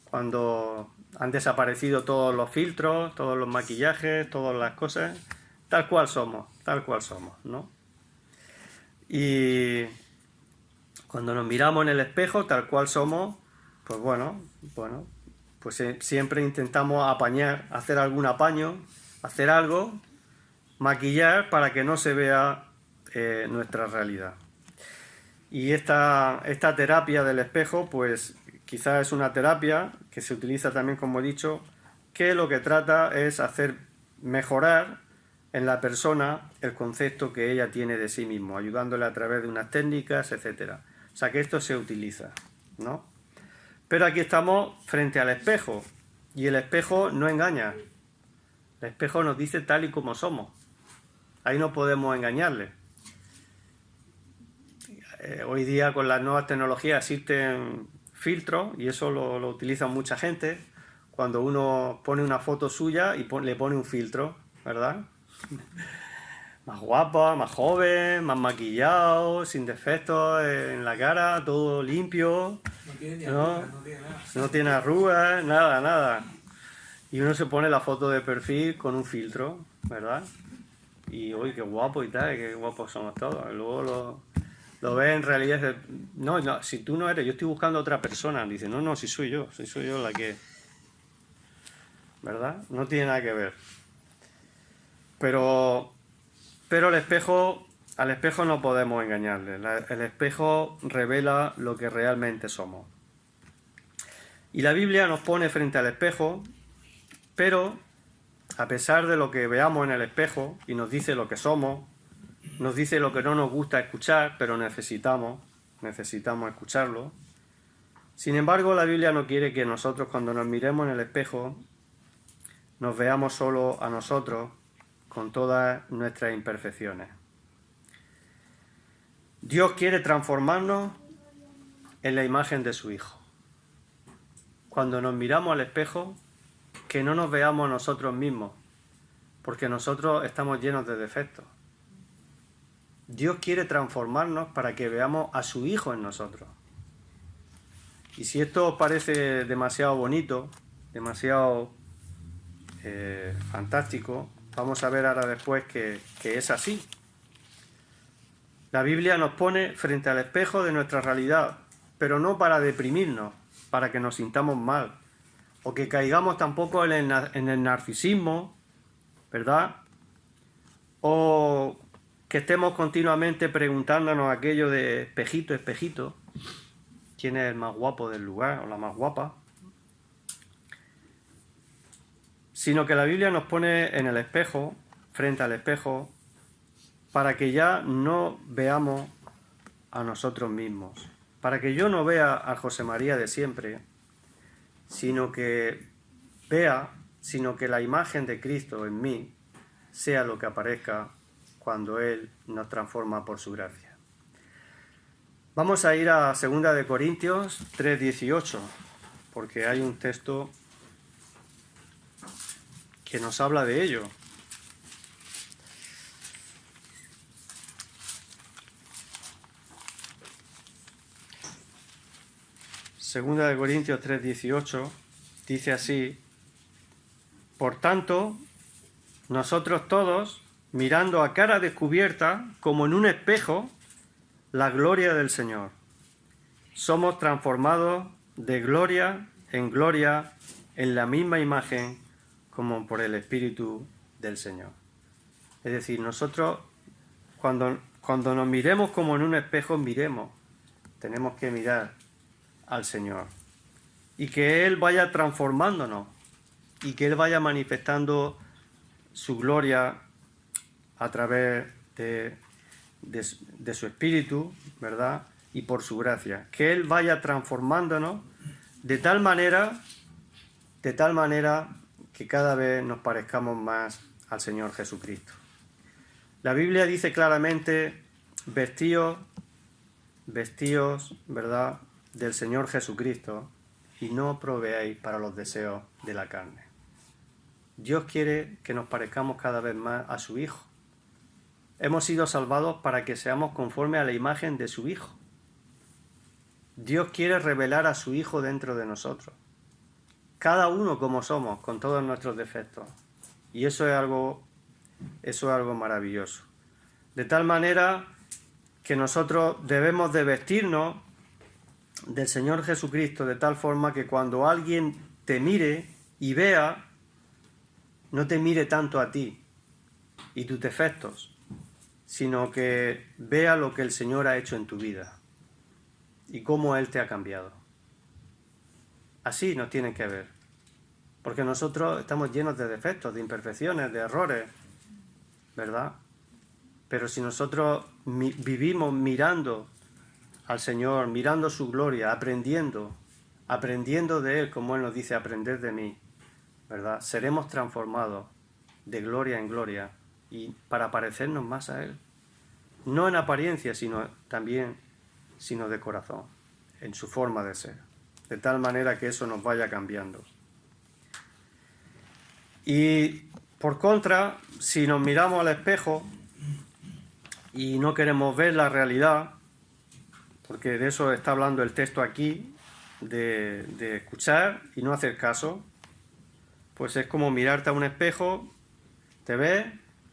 Speaker 1: Cuando han desaparecido todos los filtros, todos los maquillajes, todas las cosas, tal cual somos, ¿no? Y cuando nos miramos en el espejo, tal cual somos, pues bueno, pues siempre intentamos apañar, hacer algún apaño, hacer algo, maquillar para que no se vea nuestra realidad. Y esta terapia del espejo, pues quizás es una terapia que se utiliza también, como he dicho, que lo que trata es hacer mejorar en la persona el concepto que ella tiene de sí mismo, ayudándole a través de unas técnicas, etcétera. O sea que esto se utiliza, ¿no? Pero aquí estamos frente al espejo, y el espejo no engaña. El espejo nos dice tal y como somos. Ahí no podemos engañarle. Hoy día con las nuevas tecnologías existen filtros, y eso lo utiliza mucha gente, cuando uno pone una foto suya y le pone un filtro, ¿verdad? Más guapa, más joven, más maquillado, sin defectos en la cara, todo limpio.
Speaker 4: No tiene ni
Speaker 1: ¿no?
Speaker 4: arrugas, no tiene nada.
Speaker 1: No tiene arrugas, nada. Y uno se pone la foto de perfil con un filtro, ¿verdad? Y uy, qué guapo y tal, qué guapos somos todos. Y luego lo ves en realidad, no, si tú no eres, yo estoy buscando a otra persona. Dice, no, si soy yo la que... ¿Verdad? No tiene nada que ver. Pero al espejo no podemos engañarle. El espejo revela lo que realmente somos. Y la Biblia nos pone frente al espejo, pero a pesar de lo que veamos en el espejo y nos dice lo que somos, nos dice lo que no nos gusta escuchar, pero necesitamos escucharlo. Sin embargo, la Biblia no quiere que nosotros, cuando nos miremos en el espejo, nos veamos solo a nosotros con todas nuestras imperfecciones. Dios quiere transformarnos en la imagen de su Hijo. Cuando nos miramos al espejo, que no nos veamos a nosotros mismos, porque nosotros estamos llenos de defectos. Dios quiere transformarnos para que veamos a su Hijo en nosotros. Y si esto os parece demasiado bonito, demasiado fantástico, vamos a ver ahora después que es así. La Biblia nos pone frente al espejo de nuestra realidad, pero no para deprimirnos, para que nos sintamos mal, o que caigamos tampoco en el narcisismo, ¿verdad? O que estemos continuamente preguntándonos aquello de espejito, espejito, quién es el más guapo del lugar o la más guapa, sino que la Biblia nos pone en el espejo, frente al espejo, para que ya no veamos a nosotros mismos, para que yo no vea a José María de siempre, sino que la imagen de Cristo en mí sea lo que aparezca cuando Él nos transforma por su gracia. Vamos a ir a 2 de Corintios 3:18, porque hay un texto que nos habla de ello. Segunda de Corintios 3:18 dice así: por tanto, nosotros todos, mirando a cara descubierta, como en un espejo, la gloria del Señor. Somos transformados de gloria en la misma imagen como por el Espíritu del Señor. Es decir, nosotros cuando nos miremos como en un espejo, tenemos que mirar al Señor y que Él vaya transformándonos y que Él vaya manifestando su gloria a través de su Espíritu, ¿verdad? Y por su gracia. Que Él vaya transformándonos de tal manera que cada vez nos parezcamos más al Señor Jesucristo. La Biblia dice claramente, vestíos, ¿verdad?, del Señor Jesucristo y no proveáis para los deseos de la carne. Dios quiere que nos parezcamos cada vez más a su Hijo. Hemos sido salvados para que seamos conforme a la imagen de su Hijo. Dios quiere revelar a su Hijo dentro de nosotros. Cada uno como somos, con todos nuestros defectos. Y eso es algo maravilloso. De tal manera que nosotros debemos de vestirnos del Señor Jesucristo de tal forma que cuando alguien te mire y vea, no te mire tanto a ti y tus defectos, sino que vea lo que el Señor ha hecho en tu vida y cómo Él te ha cambiado. Así nos tiene que ver, porque nosotros estamos llenos de defectos, de imperfecciones, de errores, ¿verdad? Pero si nosotros vivimos mirando al Señor, mirando su gloria, aprendiendo de Él, como Él nos dice, aprended de mí, ¿verdad? Seremos transformados de gloria en gloria y para parecernos más a Él. No en apariencia, sino de corazón, en su forma de ser. De tal manera que eso nos vaya cambiando. Y por contra, si nos miramos al espejo y no queremos ver la realidad, porque de eso está hablando el texto aquí, de escuchar y no hacer caso, pues es como mirarte a un espejo, te ves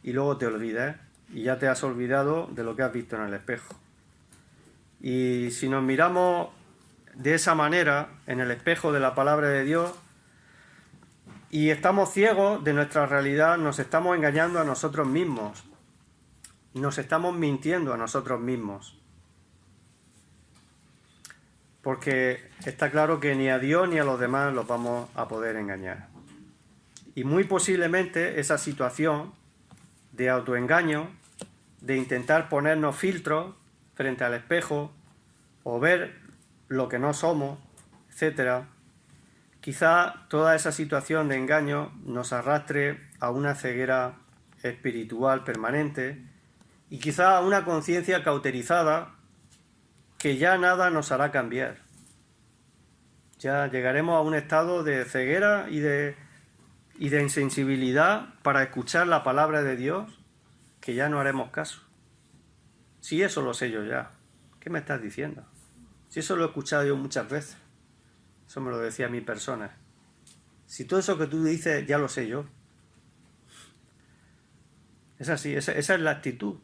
Speaker 1: y luego te olvidas, y ya te has olvidado de lo que has visto en el espejo. Y si nos miramos de esa manera, en el espejo de la palabra de Dios, y estamos ciegos de nuestra realidad, nos estamos engañando a nosotros mismos, nos estamos mintiendo a nosotros mismos. Porque está claro que ni a Dios ni a los demás los vamos a poder engañar. Y muy posiblemente esa situación de autoengaño, de intentar ponernos filtros frente al espejo o ver lo que no somos, etc., quizá toda esa situación de engaño nos arrastre a una ceguera espiritual permanente y quizá a una conciencia cauterizada que ya nada nos hará cambiar. Ya llegaremos a un estado de ceguera y de insensibilidad para escuchar la palabra de Dios, que ya no haremos caso. Si eso lo sé yo ya, ¿qué me estás diciendo? Si eso lo he escuchado yo muchas veces. Eso me lo decía mi persona. Si todo eso que tú dices ya lo sé yo. Es así, esa es la actitud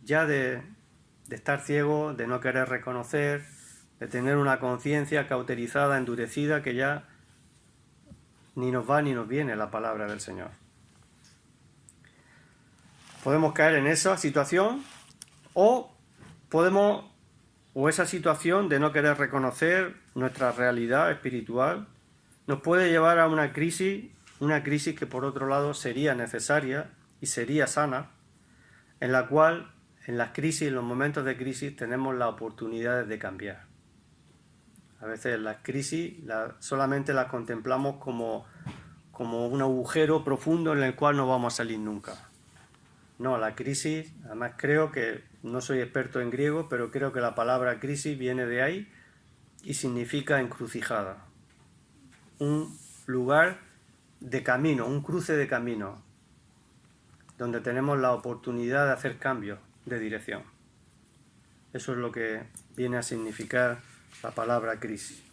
Speaker 1: ya de estar ciego, de no querer reconocer, de tener una conciencia cauterizada, endurecida, que ya ni nos va ni nos viene la palabra del Señor. Podemos caer en esa situación o esa situación de no querer reconocer nuestra realidad espiritual nos puede llevar a una crisis que por otro lado sería necesaria y sería sana, en la cual en las crisis, en los momentos de crisis, tenemos la oportunidad de cambiar. A veces las crisis solamente las contemplamos como un agujero profundo en el cual no vamos a salir nunca. No, la crisis, además creo que, no soy experto en griego, pero creo que la palabra crisis viene de ahí y significa encrucijada. Un lugar de camino, un cruce de camino, donde tenemos la oportunidad de hacer cambios de dirección. Eso es lo que viene a significar la palabra crisis.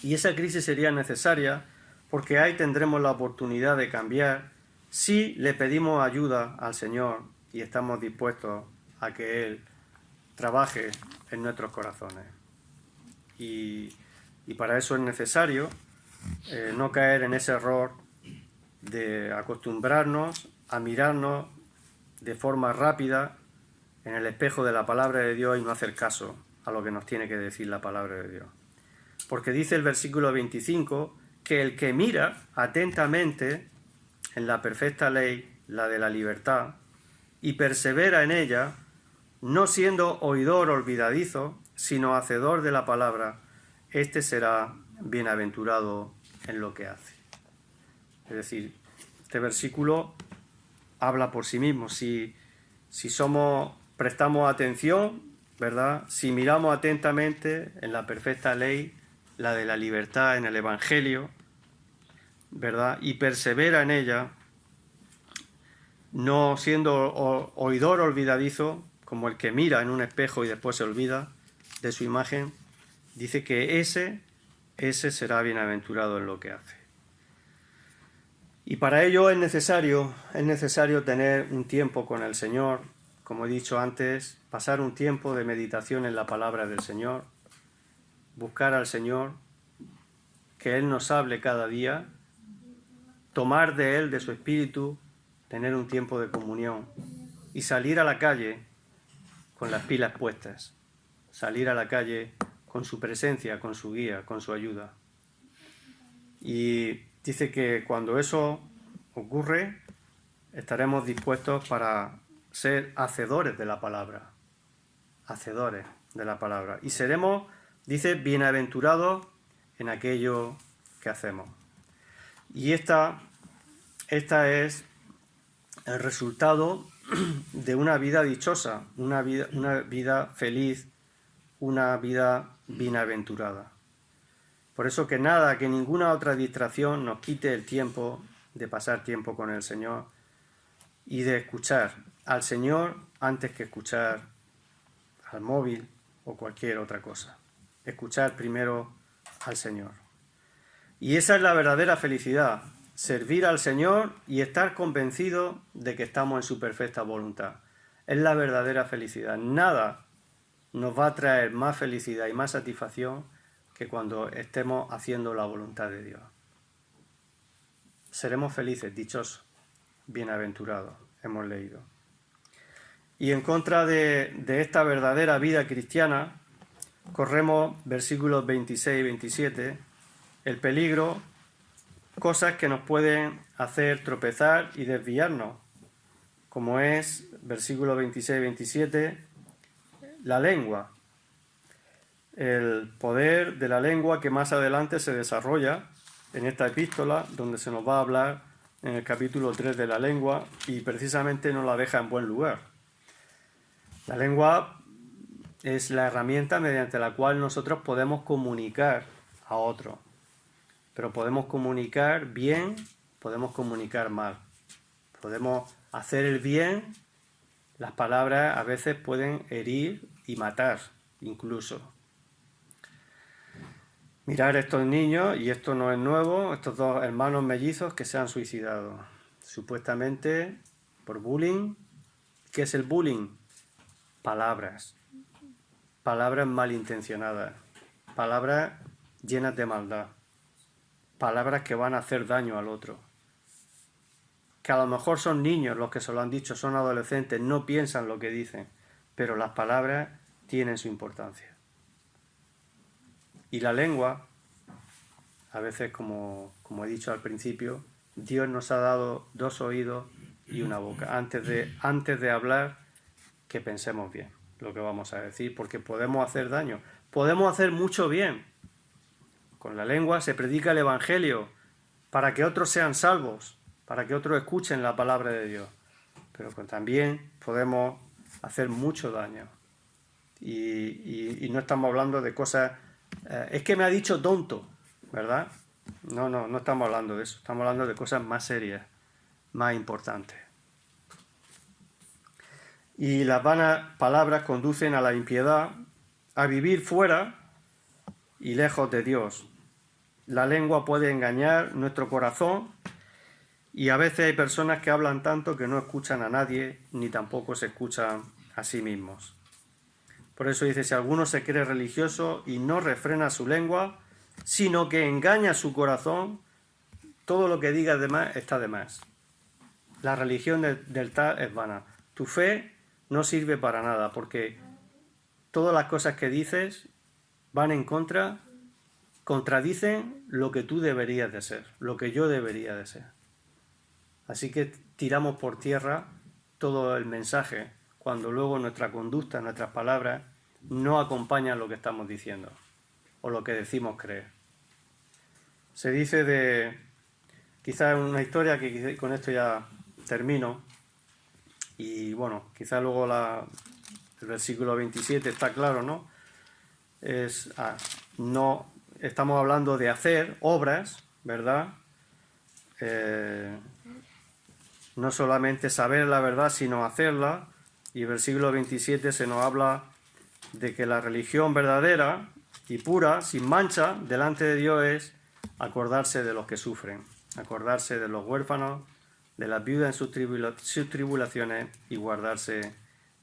Speaker 1: Y esa crisis sería necesaria porque ahí tendremos la oportunidad de cambiar si le pedimos ayuda al Señor y estamos dispuestos a que Él trabaje en nuestros corazones. Y para eso es necesario no caer en ese error de acostumbrarnos a mirarnos de forma rápida en el espejo de la palabra de Dios y no hacer caso a lo que nos tiene que decir la palabra de Dios. Porque dice el versículo 25 que el que mira atentamente en la perfecta ley, la de la libertad, y persevera en ella, no siendo oidor olvidadizo, sino hacedor de la palabra, éste será bienaventurado en lo que hace. Es decir, este versículo habla por sí mismo. Si prestamos atención, ¿verdad? Si miramos atentamente en la perfecta ley, la de la libertad en el Evangelio, ¿verdad? Y persevera en ella, no siendo oidor olvidadizo, como el que mira en un espejo y después se olvida de su imagen, dice que ese será bienaventurado en lo que hace. Y para ello es necesario tener un tiempo con el Señor, como he dicho antes, pasar un tiempo de meditación en la palabra del Señor, buscar al Señor, que Él nos hable cada día, tomar de Él, de su Espíritu, tener un tiempo de comunión y salir a la calle con las pilas puestas, salir a la calle con su presencia, con su guía, con su ayuda. Y dice que cuando eso ocurre, estaremos dispuestos para ser hacedores de la palabra, hacedores de la palabra. Y seremos, dice, bienaventurados en aquello que hacemos. Y esta es el resultado de una vida dichosa, una vida feliz, una vida bienaventurada. Por eso que nada, que ninguna otra distracción nos quite el tiempo de pasar tiempo con el Señor y de escuchar al Señor antes que escuchar al móvil o cualquier otra cosa. Escuchar primero al Señor. Y esa es la verdadera felicidad, servir al Señor y estar convencido de que estamos en su perfecta voluntad. Es la verdadera felicidad. Nada nos va a traer más felicidad y más satisfacción que cuando estemos haciendo la voluntad de Dios. Seremos felices, dichosos, bienaventurados, hemos leído. Y en contra de esta verdadera vida cristiana, corremos versículos 26 y 27, el peligro, cosas que nos pueden hacer tropezar y desviarnos, como es, versículos 26 y 27, la lengua. El poder de la lengua que más adelante se desarrolla en esta epístola, donde se nos va a hablar en el capítulo 3 de la lengua, y precisamente nos la deja en buen lugar. La lengua es la herramienta mediante la cual nosotros podemos comunicar a otros, pero podemos comunicar bien, podemos comunicar mal, podemos hacer el bien. Las palabras a veces pueden herir y matar incluso. Mirar a estos niños, y esto no es nuevo, estos dos hermanos mellizos que se han suicidado, supuestamente por bullying. ¿Qué es el bullying? Palabras malintencionadas, palabras llenas de maldad, palabras que van a hacer daño al otro. Que a lo mejor son niños los que se lo han dicho, son adolescentes, no piensan lo que dicen, pero las palabras tienen su importancia. Y la lengua, a veces, como he dicho al principio, Dios nos ha dado dos oídos y una boca. Antes de hablar, que pensemos bien lo que vamos a decir, porque podemos hacer daño, podemos hacer mucho bien. Con la lengua se predica el Evangelio para que otros sean salvos, para que otros escuchen la palabra de Dios, pero también podemos hacer mucho daño. Y no estamos hablando de cosas, es que me ha dicho tonto, ¿verdad? No estamos hablando de eso, estamos hablando de cosas más serias, más importantes. Y las vanas palabras conducen a la impiedad, a vivir fuera y lejos de Dios. La lengua puede engañar nuestro corazón, y a veces hay personas que hablan tanto que no escuchan a nadie ni tampoco se escuchan a sí mismos. Por eso dice, si alguno se cree religioso y no refrena su lengua, sino que engaña su corazón, todo lo que diga de más está de más. La religión del tal es vana. Tu fe no sirve para nada, porque todas las cosas que dices van en contra, contradicen lo que tú deberías de ser, lo que yo debería de ser. Así que tiramos por tierra todo el mensaje, cuando luego nuestra conducta, nuestras palabras, no acompañan lo que estamos diciendo, o lo que decimos creer. Se dice quizás una historia que con esto ya termino, y bueno, quizás luego el versículo 27 está claro, ¿no? No estamos hablando de hacer obras, ¿verdad? No solamente saber la verdad, sino hacerla. Y el versículo 27 se nos habla de que la religión verdadera y pura, sin mancha, delante de Dios es acordarse de los que sufren, acordarse de los huérfanos, de las viudas en sus tribulaciones y guardarse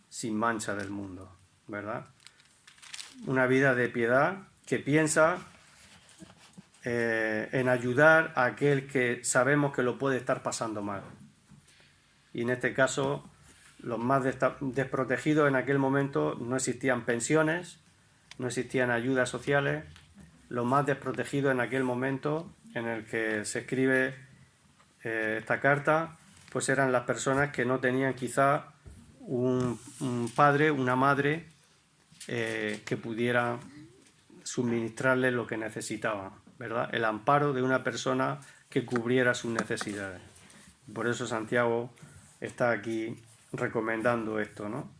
Speaker 1: sin mancha del mundo, ¿verdad? Una vida de piedad que piensa en ayudar a aquel que sabemos que lo puede estar pasando mal. Y en este caso, los más desprotegidos en aquel momento no existían pensiones, no existían ayudas sociales. Los más desprotegidos en aquel momento en el que se escribe esta carta, pues eran las personas que no tenían quizá un padre, una madre que pudiera suministrarles lo que necesitaban, ¿verdad? El amparo de una persona que cubriera sus necesidades. Por eso Santiago está aquí recomendando esto, ¿no?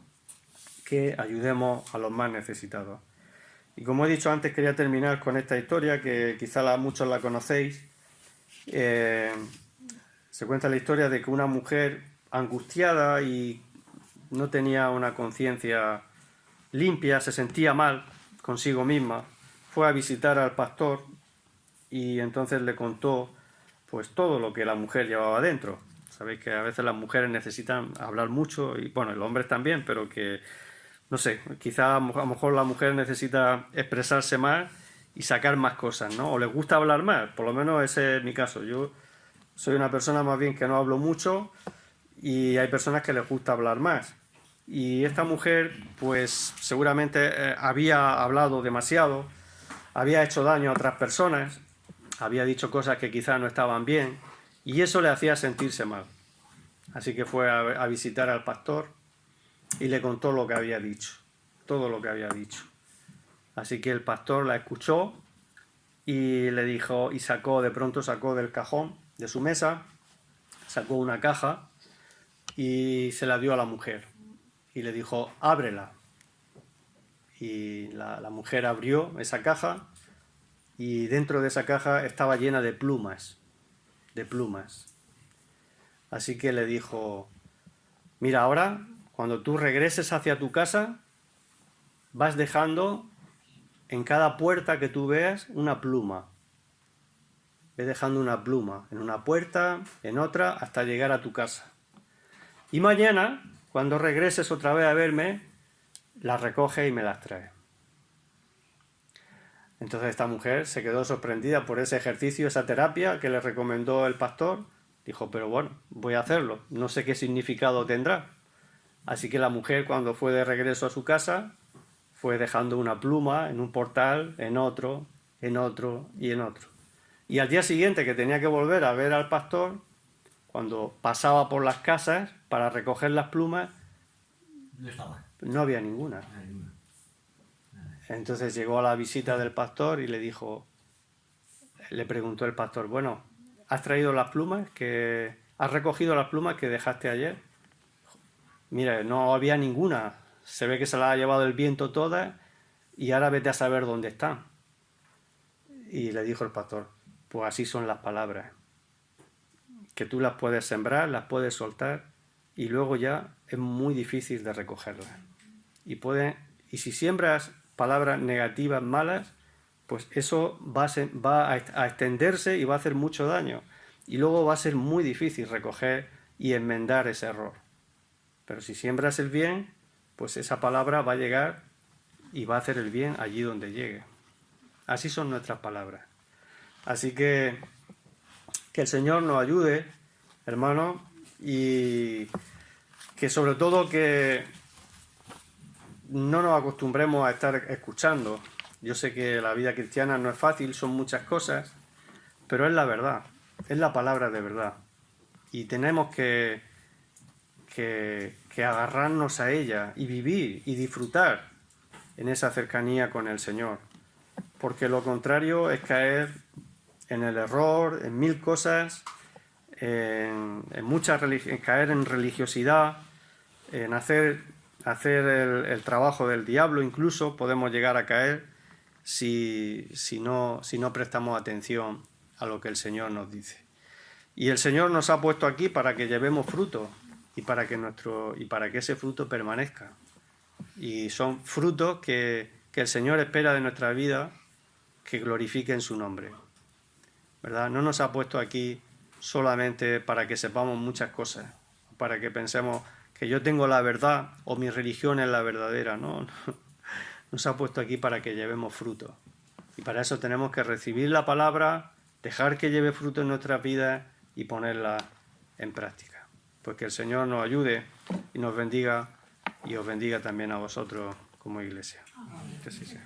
Speaker 1: Que ayudemos a los más necesitados. Y como he dicho antes, quería terminar con esta historia que quizá muchos la conocéis. Se cuenta la historia de que una mujer angustiada y no tenía una conciencia limpia, se sentía mal consigo misma, fue a visitar al pastor y entonces le contó pues todo lo que la mujer llevaba dentro. Sabéis que a veces las mujeres necesitan hablar mucho y bueno, los hombres también, pero que no sé, quizá a lo mejor la mujer necesita expresarse más y sacar más cosas, ¿no? O les gusta hablar más, por lo menos ese es mi caso. Yo soy una persona más bien que no hablo mucho y hay personas que les gusta hablar más. Y esta mujer, pues seguramente había hablado demasiado, había hecho daño a otras personas, había dicho cosas que quizás no estaban bien y eso le hacía sentirse mal. Así que fue a visitar al pastor y le contó lo que había dicho, todo lo que había dicho. Así que el pastor la escuchó y le dijo, y de pronto sacó del cajón de su mesa, sacó una caja y se la dio a la mujer. Y le dijo, ábrela. Y la mujer abrió esa caja y dentro de esa caja estaba llena de plumas, Así que le dijo, mira, ahora, cuando tú regreses hacia tu casa, vas dejando en cada puerta que tú veas una pluma. Ve dejando una pluma en una puerta, en otra, hasta llegar a tu casa. Y mañana, cuando regreses otra vez a verme, las recoges y me las traes. Entonces esta mujer se quedó sorprendida por ese ejercicio, esa terapia que le recomendó el pastor. Dijo, pero bueno, voy a hacerlo. No sé qué significado tendrá. Así que la mujer, cuando fue de regreso a su casa, fue dejando una pluma en un portal, en otro y en otro. Y al día siguiente, que tenía que volver a ver al pastor, cuando pasaba por las casas para recoger las plumas, no había ninguna. Entonces llegó a la visita del pastor y le preguntó el pastor, bueno, ¿has traído las plumas has recogido las plumas que dejaste ayer? Mira, no había ninguna. Se ve que se las ha llevado el viento todas y ahora vete a saber dónde están. Y le dijo el pastor, pues así son las palabras. Que tú las puedes sembrar, las puedes soltar y luego ya es muy difícil de recogerlas. Y si siembras palabras negativas, malas, pues eso va a extenderse y va a hacer mucho daño. Y luego va a ser muy difícil recoger y enmendar ese error. Pero si siembras el bien, pues esa palabra va a llegar y va a hacer el bien allí donde llegue. Así son nuestras palabras. Así que el Señor nos ayude, hermanos, y que sobre todo que no nos acostumbremos a estar escuchando. Yo sé que la vida cristiana no es fácil, son muchas cosas, pero es la verdad, es la palabra de verdad. Y tenemos que agarrarnos a ella y vivir y disfrutar en esa cercanía con el Señor. Porque lo contrario es caer en el error, en mil cosas, en caer en religiosidad, en hacer el trabajo del diablo. Incluso podemos llegar a caer si no prestamos atención a lo que el Señor nos dice. Y el Señor nos ha puesto aquí para que llevemos fruto y para que ese fruto permanezca. Y son frutos que el Señor espera de nuestra vida, que glorifiquen su nombre, ¿verdad? No nos ha puesto aquí solamente para que sepamos muchas cosas, para que pensemos que yo tengo la verdad o mi religión es la verdadera. No. Nos ha puesto aquí para que llevemos fruto. Y para eso tenemos que recibir la palabra, dejar que lleve fruto en nuestras vidas y ponerla en práctica. Pues que el Señor nos ayude y nos bendiga, y os bendiga también a vosotros como iglesia. Que así sea.